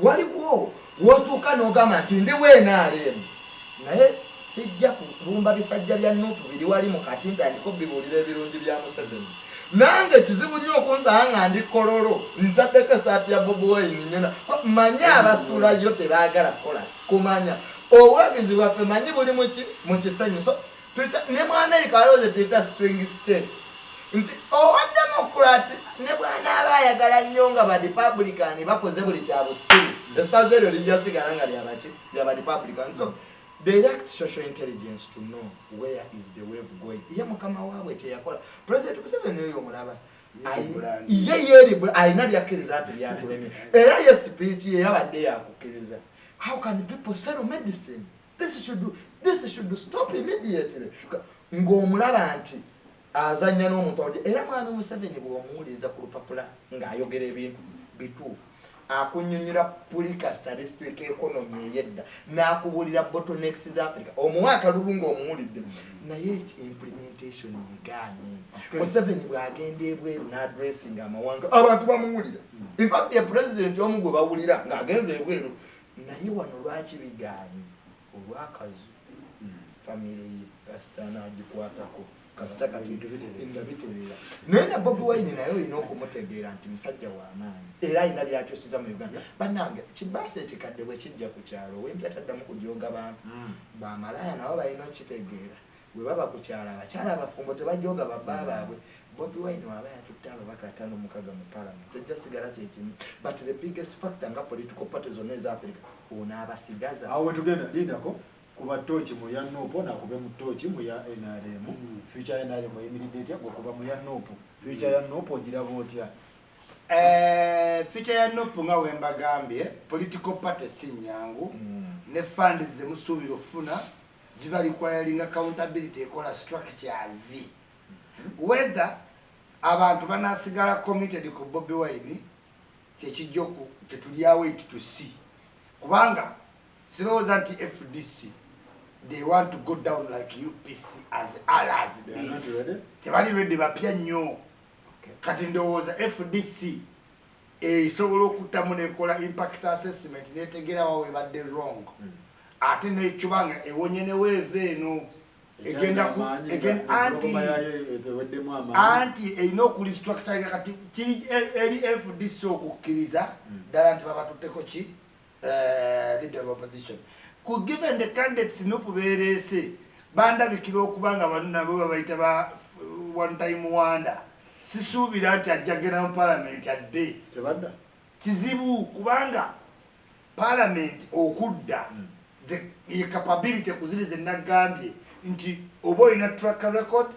Speaker 3: waliwo wotuuka n'ogamba nti ndi weenaalemu naye sijja kulumba bisajja bya Nuupu biri wali mu katimba ndiko bibuulira ebirungi bya Museveni nange kizibu nnyo okunzanga ndi kololo ntaddeko esaati ya Bobi Wine nyina manya abasulayo tebaagala kukola kumanya obuwagizi bwaffe manyi buli mu kisenyu so ne mu America waliwo ze tuyita swing states nti owademokrati ne bwana aba ayagala nnyo nga barepublican bakoze buli kyabusiru essaza eryo lijja sigala nga lyaba republican so they lack social intelligence to know where is the wave going. Iye mukama wawe kyeyakola President Museveni oyo omulaba ayina byakkiriza ati byatulemye era ye speech ye yabadde yakukkiriza. How can people sell medicine? This should stop immediately. Ng'omulaba nti azanya n'omuntu awulira era mwami Museveni bw'omuwuliriza ku lupapula ng'ayogera ebintu bituufu akunyunyura pulika statistic economy eyedda n'akubulira bottlenecks za Africa omwaka lulunga omuwulidde naye implementation yeganye Museveni bw'agenda ebweru n'addressing amawanga abantu bamuwulira in fact the president omu gwe bawulira ng'agenza ebweru naye wano lwaki biganye olwakazi family kasita n'agikwatako kasita kati nga biterera naye ne Bobi Wine naye olina okumutegeera nti musajja w'amaanyi era alina byakyusiza mu Uganda bannange kibaasa ekikadde bwe kijja ku kyalo wempi ataddamu kujoga bantu bamalaya nabo balina okitegeera bwe baba ku kyalo abakyala abafumbo tebajoga babba baabwe Bobi Wine waba yatutte ababaka 5 mu parliament tejja sigala kyekimu but the biggest factor nga political parties zonna eza Africa ono abasigaza
Speaker 2: awo wetugenda lindako kuba tochi mu ya Nuupu na kube mu tochi mu ya NRM future ya NRM emiridde etya kuba mu ya Nuupu future ya Nuupu ogiraba otya
Speaker 1: future ya Nuupu nga wembagambye political party si nyangu ne funds ze musuubira ofuna ziba requiring accountability ekola structures whether abantu banasigala committed ku Bobi Wine kyekijjoku tetulyawo it to see kubanga sirowooza nti FDC they want to go down like UPC as this tebali ready bapya nnyo kati ndowooza FDC esobola okuddamu nekola impact assessment netegera wawe badde wrong ate nekibanga ewonye neweeva eno egenda anti erina okulistructuringa kati kiri eri FDC okukkiriza ddala nti babatutteko ki leader of opposition ku given the candidates nupu bereese bandabikira okubanga bano nabo babayita ba one time wonder sisuubira nti ajjagera mu parliament adde kizibu kubanga parliament okudda ye capability kuziri zenagambye nti oba olina track record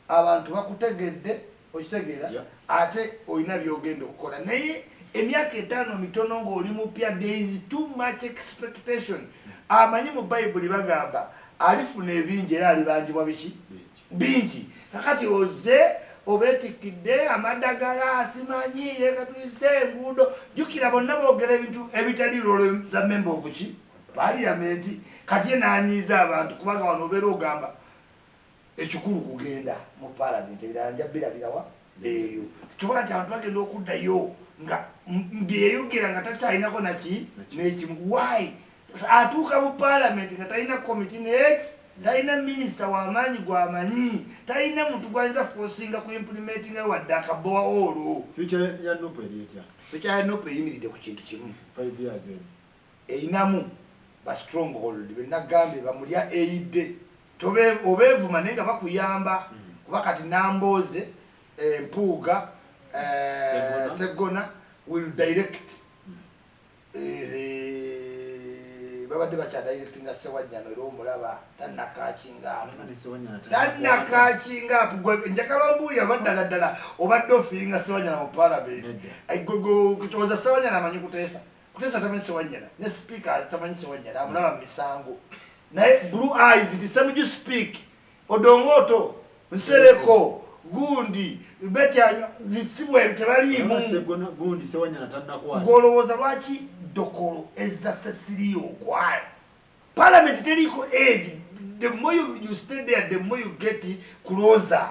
Speaker 1: abantu bakutegedde okitegeera ate olina byogenda okukola naye emyaka 5 mitono ng'oli mupya there is too much expectation amanyi mu bayibuli bagamba alifuna ebingi era alibangibwa biki bingi kakati oze obetikidde amadagala simanyi yekatulisite enguudo jukira bonna boogera ebintu ebitali lolo za member of ki parliament kati nanyiza abantu kubanga wano obeera ogamba ekikulu kugenda mu parliament ebirala njabirabirawa eyo kikola nti abantu bagenda okuddayo nga byeyogera nga takyalinako naki nekimu why atuuka mu parliament nga talina committee neeki talina minisita w'amaanyi gwamanyi talina muntu gwayinza forcinga ku implementinga wadde akabowa olwo
Speaker 2: future ya Nupu erietya
Speaker 1: future ya Nupu eyimiridde ku kintu kimu
Speaker 2: 5 years
Speaker 1: erinamu ba stronghold benagambye bamulya eyidde obeevuma naye nga bakuyamba kuba kati Nambooze Mpuuga Segona will direct babadde bakyadirectinga Ssewanyana era omulaba tannakakinga njagala ombuulira baddala ddala obadde ofiiringa Ssewanyana mu parliament kyoza Ssewanyana amanyi kuteesa tamanyi Ssewanyana ne speaker tamanyi Ssewanyana amulaba mu misango naye blue eyes nti Ssemujju speak Odongoto Nsereko Gundi betya sibwe tebaliimu ng'olowooza lwaki Dokolo eza Cecilia Ogwal parliament teriko age the more you stay there the more you get closer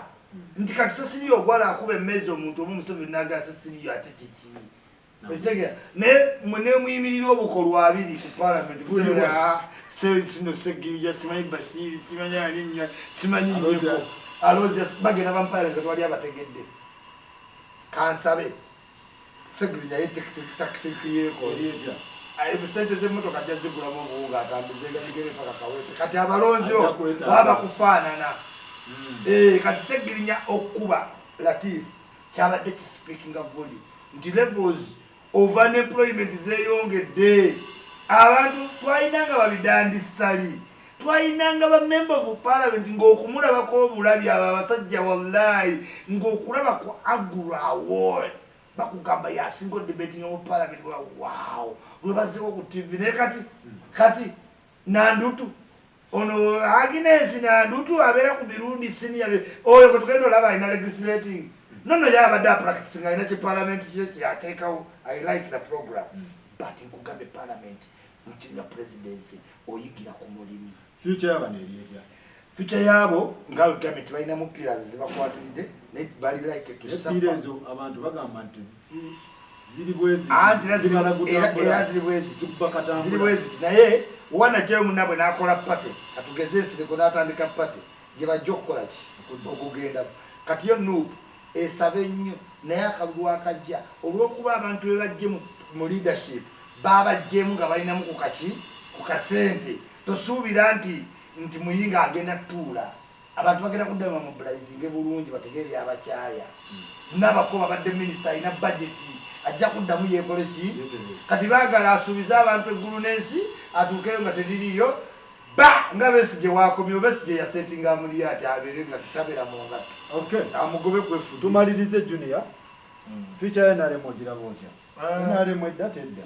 Speaker 1: nti kati Cecilia Ogwal akuba emmezi omuntu omu Museveni n'agala Cecilia ate kiki ekitegeera ne muyimirira obukolo abiri ku parliament kino Segirija simanyi Bashiri simanyi aninnya simanyi nyeko Alozias bagenda bampale nga twali abategedde kansabe Segirija yetaktikiyeko sente z'emmotoka ajja zigulamu obuwunga atambuzenga bigere paka Kaweese kati abalonzi baba kufaanana kati Segirinya okuba Latif kyabadde kispeakinga volume nti levels of unemployment zeeyongedde abantu twalinanga babidandisali twalinanga ba member of parliament ng'okumulabako obulabi abo abasajja wallahi ng'okulaba ku Agura Award bakugamba yasinga debating mu parliament wow webazeeko ku TV naye kati Nandutu ono Agnes Nandutu abeera ku birundi senior oyo kwe tugenda olaba alina legislating nono yabadde practicing alina ki parliament kyeyateekawo I like the program but nkugambe parliament mukiringa presidency oyigira ku mulimu
Speaker 2: future yaba nerietya
Speaker 1: future yabo nga government balina mu pillars zibakwatiridde ne bali like to
Speaker 2: suffer ezo abantu bagamba nti ziri bwezi
Speaker 1: ziri bwezi naye wana je munabwe nakola pate katugeze siriko natandika pate je bajja okukola ki okugenda kati yo Nupu esabe nnyo naye akalulu akajja olw'okuba abantu bebajje mu leadership babajjemu nga balinamu ku kasente tosuubira nti muyinga agenda tuula abantu bagenda kuddamu mobilizinge bulungi bategere byabakyaya n'abakoba badde minisita alina budgeti ajja kuddamu yeekole ki kati baagala asuubize abantu eggulu n'ensi atuukeyo nga teririyo nga Besigye wakomye Besigye yasetinga amuli ati abeere nga tutabeera mu ngatto amugobe kwefudu
Speaker 2: tumalirize junior future NRM ogiraba otya NRM edda tedda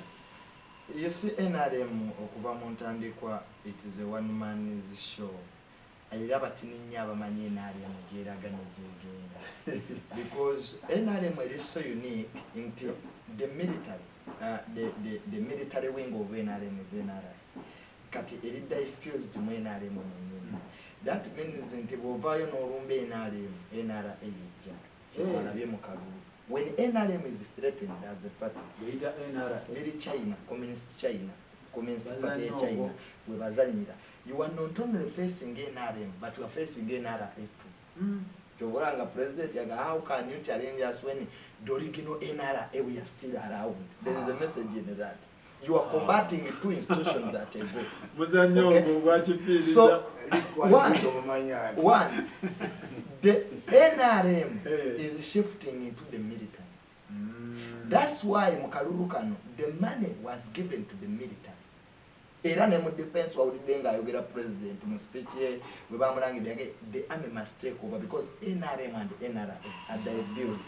Speaker 3: yesi NRM okuva mu ntandikwa it is a one man's show era batininya abamanyi NRM gyeraga negyegenda because NRM is so unique into the military the military wing of NRM is NRI kati erida ifused mu NRM nyinyi that means nti bwovayo n'olumba NRM NRA ejja balabye mu kalulu when NRM is threatened as a party,
Speaker 2: very
Speaker 3: China, Communist Party of China, with Azanira, you are not only facing NRM, but you are facing NRA too. President, how can you challenge us when the original NRA we are still around? There is a message in that. You are combating two institutions at a go. Okay? So, one, the NRM is shifting into the military. That's why Mukalurukano, the money was given to the military. Era ne mu defense wa ulidenga ayogera president mu speech ye we bamulangirira the army must take over because NRM and NRA are diffused.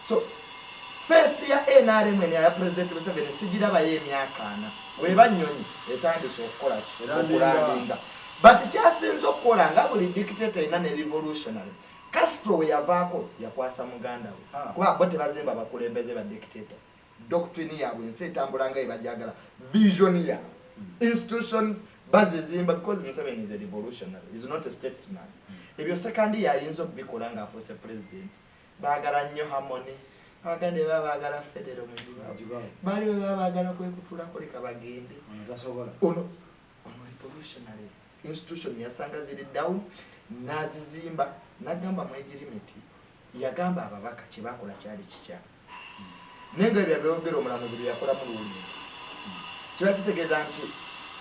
Speaker 3: So first ya NRM ne ya president Museveni sigira baye emyaka ana we banyonyi etandise okukola kiranga but kyasinze okukola nga buli dictator ina ne revolutionary Castro we yavaako yakwasa muganda we kuba bo tebazimba bakulembeze ba dictator doctrine yaabwe nsi etambulanga ebajagala vision ya institutions bazizimba because Museveni is a revolutionary, he's not a statesman. If your second year ayinza okubikola nga for a president baagala nnyo harmony abagande baagala federal bali baagala kwekutula koleka bagende ono revolutionary institution yasanga ziri down nazizimba nagamba mu agreement yagamba ababaka kyebakola kyali kikya nenga ebyabyogerwa omulamuzi byeyakola mu luwuliro kiba kitegeeza nti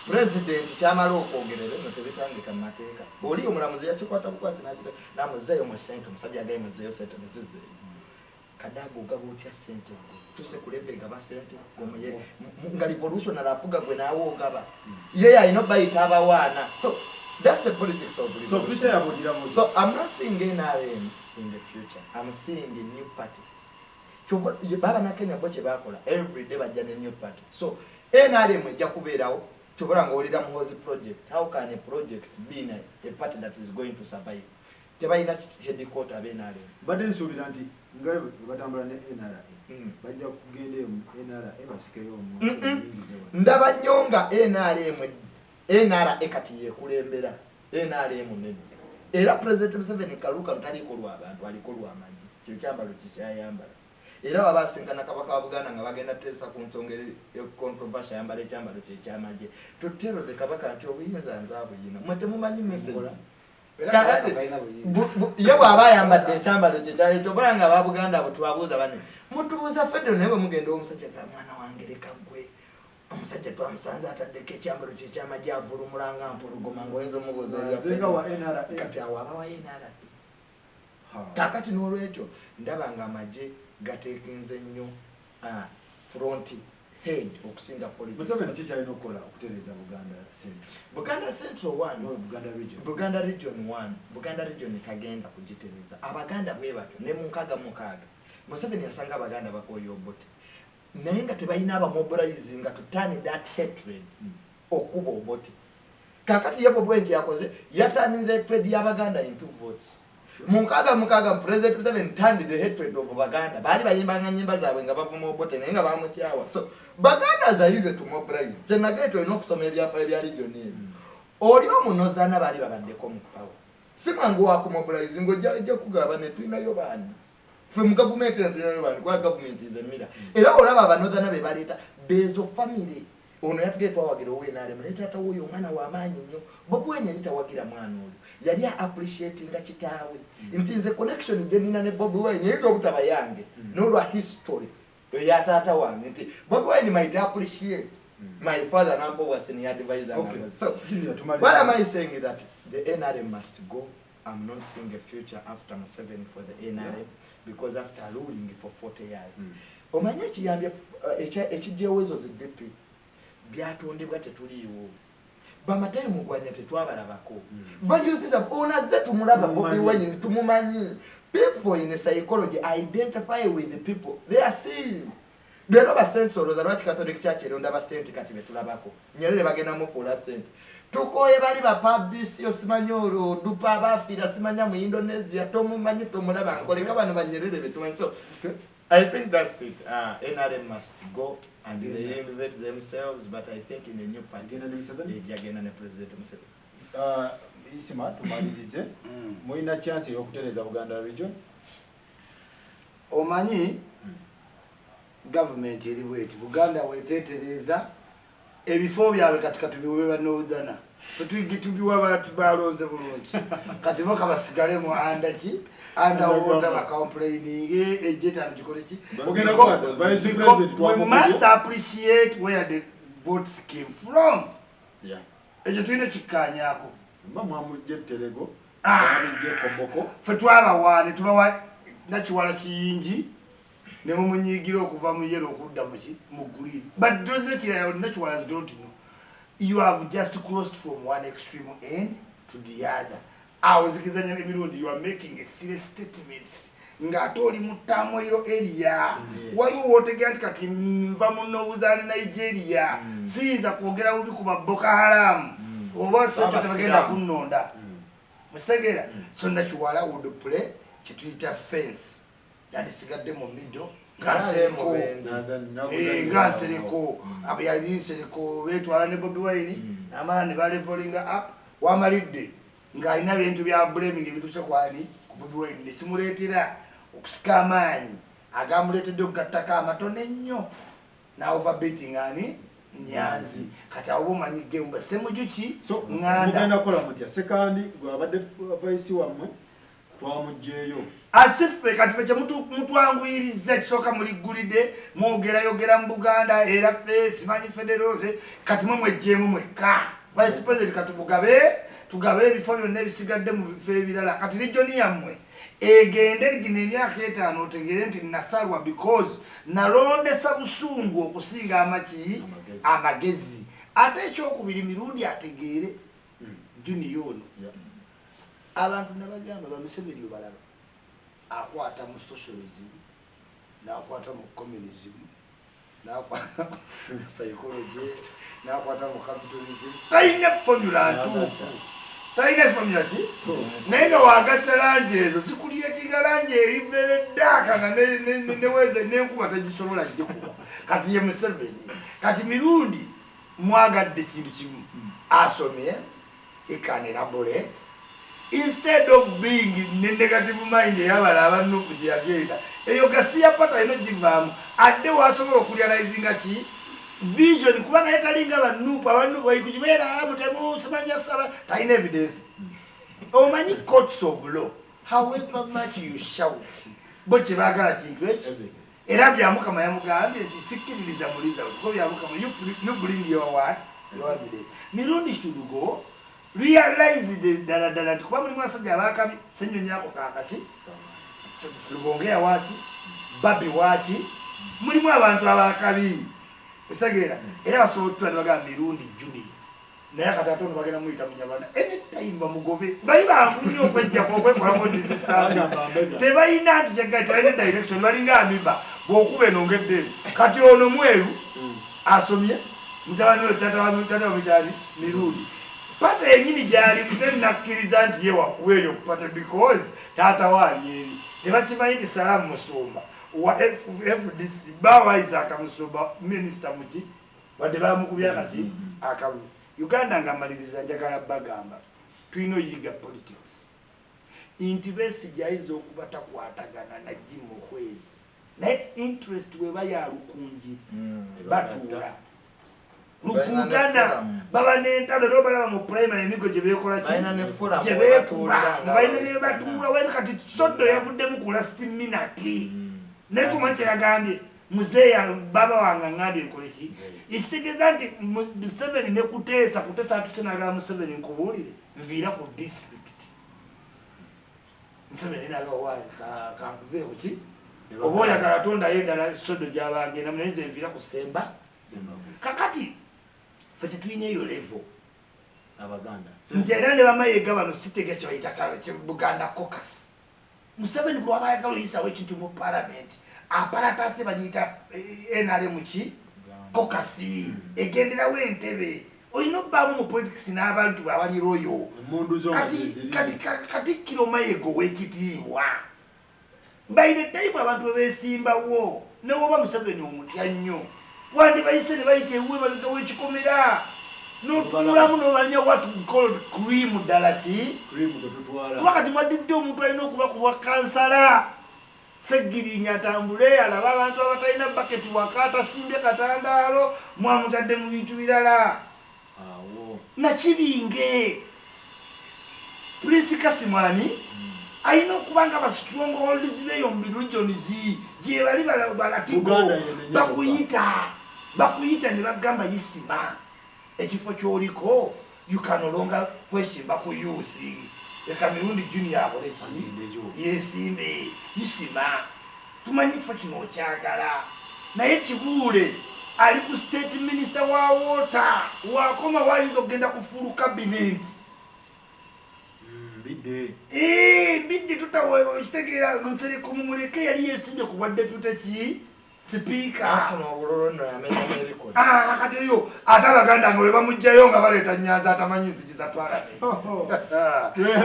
Speaker 3: president kyamala okwogerera no tebitangika mu mateeka oli omulamuzi yakikwata bukwasi namuzeeyo mu sente omusajja agaye muzeeyo sente nezizeeyo kadaga ogaba otya sente tuse kulevega ba sente nga revolutionary afuga gwe naawe ogaba ye alina bayita abawaana so that's the politics of revolution. So I'm not seeing NRM in the future, I'm seeing a new party. Baba na Kenya boche bakola every day bajja ne new party. So NRM ejja kubeerawo tubula ng'olira muhozi project. How can a project be in a party that is going to survive? Tebalina headquarter of NRM.
Speaker 2: Badde nsuubira nti nga batambula ne NRA bajja kugenda NRA basikeyo
Speaker 3: ndaba nnyo nga NRA kati yekulembera NRM ne era President Museveni Kaluka mtaliko lwa abantu aliko lwa amanyi kyekyambalo kikyayambala era wabasinkana kabaka wa Buganda nga bagenda tesa ku nsongere yo controversy yambala ekyambalo kyekyamaje tutero de kabaka nti obuyinza nzaabu yina mwete mumanyi message yewe abayambadde ekyambalo kyekyaye tobalanga aba Buganda abo tubabuuza bane mutubuuza federo naye mugenda omusajja ga mwana wange leka gwe omusajja twamusanze ataddeko ekyambalo kyekyamaje avulumulanga mpulugoma ngoyinza omubuuza kati awo aba wa NRA kakati n'olwekyo ndaba nga amagye gateekenze nnyo front head okusinga politics.
Speaker 2: Museveni kikyalina okukola okutereeza Buganda Central 1
Speaker 3: Buganda Region 1 Buganda Region tagenda kugitereeza abaganda bwe batyo ne mu nkaaga Museveni yasanga abaganda bakoye obote naye nga tebalina abamobilize nga to turn that hatred okuba obote kakati yebo bwenji yakoze yataninze hatred y'abaganda into votes mukaga President Museveni turned the hatred of Baganda bali bayimbanga nyimba zaabwe nga bavuma obote naye nga bamutyawa so Baganda are easy to mobilize tenageto enokusoma ebyafa ebya region oli omunozana bali babaddeko mu power simangu wa kumobilize ngojja kugaba ne tulinayo bani from government and kwa government is a mirror era olaba abanozana be baleta bezo family ono yatugeta wagira owe nale mleta ta uyo mwana wa amanyi nnyo Bobweni yalita wagira mwana oyo yali appreciating kitaawe ntinze connection genina ne Bobweni yezo obutaba yange n'olwa history ya tata wange nti Bobweni might appreciate my father nampo was an advisor. So what am I saying is that the NRM must go. I'm not seeing a future after Museveni for the NRM because after ruling for 40 years omanye kiyambye ekijjewezo zidipi byatondebwa tetuliiwo bamatayo mugwanya tetwabalabako values onaze tumulaba Bobi Wine tumumanyi people in psychology identify with the people they are seeing bero ba sensors alwati Catholic Church eronda ba sente kati betulabako Nyerere bagenda mu pola sente tukoye bali ba pabisi osimanyoro dupa bafira simanya mu Indonesia tomumanyi tomulaba nkoleka bano banyerere betumanyi so I think that's it. NRM must go and they elevate themselves, but I think in a new party, again and President Museveni.
Speaker 2: Isima tumalirize muina chance y'okutereza Buganda region.
Speaker 1: omanyi government eri bweti Buganda wetetereza ebifo byabwe kati biwe banoozana tubiwa abantu balonze bulungi kati boka basigale mu andaki underwater ba complaining ejeta njikoleki we must appreciate where the votes came from.
Speaker 2: Yeah.
Speaker 1: Ejo tuine chikanyako
Speaker 2: mama amuje terego abije komboko
Speaker 1: fe twaba wane tubawa nachiwala kiyingi ne mumunyigira okuva mu yero okudda mu green but those that you nachiwala don't know you have just crossed from one extreme end to the other. Awuzikizanya emirundi you are making a serious statements ngatoli mutamo ilo area waliwo wotegera nti kati nva muno uzani Nigeria siza kwogera ubi ku Boko Haram oba tebagenda kunonda mukitegera so nachiwala would play kituyita fence yadisigadde mu middle ngasereko abyalisereko betwala ne Bobi Wine namala ne baleveling up wamalidde ng'alina bintu bya blaming ebituse kwani ku Bobi Wine nekimuleetera okusika amaanyi agamuleetedde okugattako amatono ennyo na overbeating ani Nyanzi kati abo omanyi gemba Ssemujuki
Speaker 2: nganda kola mutya sekandi gwabadde vice wammwe twamujjeeyo
Speaker 1: asife kati peche mtu wangu iliza kisoka muligulide mwogera mu Buganda era simanyi federal kati mwe jemu mweka vice president tugabe ebifo byonna ebisigadde mu bifo ebirala kati region yammwe egende gine emyaka 5 otegere nti nasalwa because nalondesa busungu okusinga amagezi ate ekyokubiri mirundi ategeere junior abantu nabagamba bamuseberi obalaba akwata mu socialism nakwata mu communism nakwata mu psychology nakwata mu capitalism taina formula ti nenga wagatalanje ezo zikuliye kigalanje erivere daka na neweze nenkuba tagisobola kikuba kati ye Museveni kati mirundi mwagadde kintu kimu asomye elaborate instead of being negative mind yabala abanuku gyagenda eyo gasiya pata ino jivamu adde wasobola okurealizinga ki vision kubanga yetalinga abanuku bayikujibeera mutemu simanya saba taina evidence omanyi courts of law however much you shout bo kyebagala kintu ekyo era byamukama yamugambye sikkiririza muliza kuko byamukama you bring your what your evidence mirundi should go realize the dala kuba muri mwasajja abakabi senyonyako kakati lubongea waki babi waki muri abantu abakabi esagera era basootwa baga mirundi juni naye katatono bagenda muyita munyabana anytime bamugobe bali bangunyo kwejja kokwekola mo disisabbi tebayina nti kyagata ine direction balinga amiba bwokube nongedde kati ono mweru asomye mutabani tata wa mujali mirundi pata yenyini jali mteni nakkiriza nti yewa kuweyo kupata because tata wali nebakimanyi salamu musumba wa FDC bawa Isaac Musumba minister muki wadde bamukubya kati akabu Uganda ngamaliriza njagala bagamba twino yiga politics intivesi jaizo okubata kwatagana na Jimmo Kwezi na interest weba ya lukunji batula lukutana baba nentalo ro bala mu primary emigo jebekola ki jebekula baina ne batula wena kati sodo yavudde mu kula 60 minutes neko manche yagambye muzeya baba wanga ngade koleki ikitegeza nti Museveni ne kutesa atutenaga Museveni nkubulire nvira ku district Museveni naga wa ka kuve kuki oboya karatonda yenda sodo jabagenda muneze nvira kusemba kakati fete twine yo level
Speaker 2: abaganda
Speaker 1: njerande bamayega bano sitege kyo bayitaka Buganda caucus Museveni bwo abayagalo yisa wekintu mu parliament aparatase banyita NRM ki caucus egendera wentebe oyino bamu mu politics n'abantu abali royo kati kilo mayego wekitiibwa by the time abantu besimbawo newoba Museveni omutya nnyo wandi bayise ne bayite ewe baliga wekikomera n'otunulamu n'obanya what we call cream ddala ki
Speaker 2: cream tutwala
Speaker 1: kuba kati mwadidde omuntu alina okuba ku bwa kansala Seggirinya atambule alaba abantu abatalina baketi waka atasimbye katandaalo mwamutadde mu bintu birala Nakibinge Prince Kasimani alina okuba nga basitrongoholds beeyo mu regions gye bali balatigo bakuyita ne bagamba yisima ekifo ky'oliko you can no longer question bakuyusi eka mirundi junior akoleki yesimbe yisima tumanyi ekifo kino okyagala naye kibuule ali ku state minister wa water wakoma wayinza okugenda kufuulu cabinet bidde tutawekitegeera nsereko mumuleke yali yesimbye ku bwa deputy ki speaker kati eyo ate abaganda nga bwe bamugjayo nga baleeta Nyanza atamanyi nzigi za parliament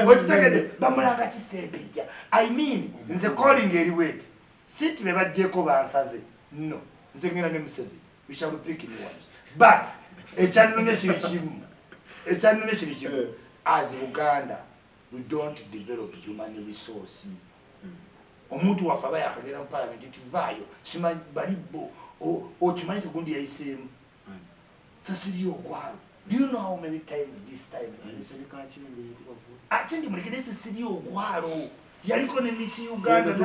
Speaker 1: okitegedde bamulanga kisempejja I mean nze calling eri bwete siti be bajjeeko bansaze no nze ngenda ne Museveni we shall be picking ones but ekyannumye kiri kimu as Uganda we don't develop human resource omuntu waffe aba yakagera mu parliament tivaayo simanyi balibbo okimanyi tegundi yayiseemu sasiri ogwalo do you know how many times this time ate ndi mulekere sasiri ogwalo yaliko ne Miss Uganda kati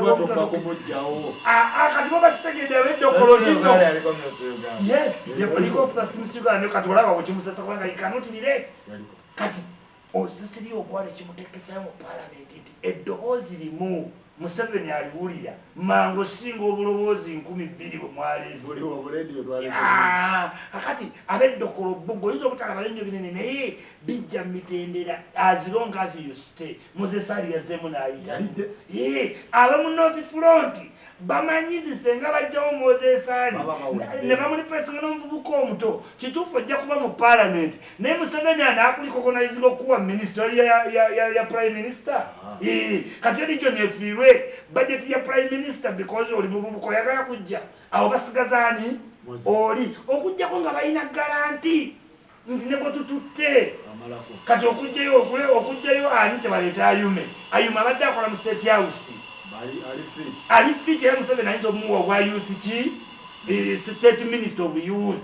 Speaker 1: baba kitegedde abeddokolo yes yaliko first Miss Uganda kati olaba bwekimusasa kubanga he cannot relate kati sasiri ogwalo ekimutekesayo mu parliament nti eddoboozi limu Museveni aliwulira mango singa obuloboozi 2,000 bwe mwaleese akati abeddokolo buggo oyinza obutalabayo nnyo binene naye bijja mitendera as long as you stay Mozesali yazzeemu n'ayita abamu North Front bamanyi nti senga bajjawo Mozesali ne bamulipresinga n'omuvubuka omuto kituufu ojja kuba mu parliament naye Museveni anaakulikogonaizinga okuwa minisitule ya prime minister kati olijo nefiirwe budget ya prime minister because oli muvubuka oyagala kujja awo basigazaani oli okugjako nga balina garanti nti ne bwetututte kati okujjayo ani tebaleeta ayume abadde akola mu state house ali fit era Museveni ayinza omuwa obwa youth ki state minister of youth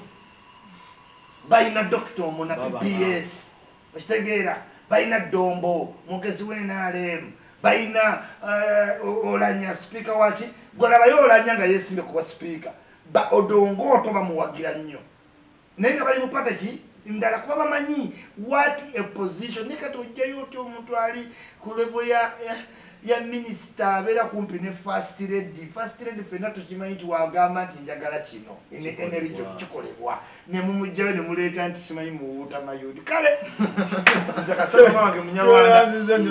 Speaker 1: balina doctor omuna PPS okitegeera balina Dombo mugezi w'NRM balina Olanya speaker waki gwalabayo Olanya nga yesimbe kuba speaker Odongo oto bamuwagira nnyo naye nga bali mupata ki ndala kuba bamanyi what a position ne kati ojjayo oti omuntu ali ku level ya minister abeera kumpi ne first lady fenna tukimanyi nti wagamba nti njagala kino energy kikolebwa ne mumugjayo ne muleeta nti simanyi muwuuta mayudi kale nze kasaba wange munyalwanda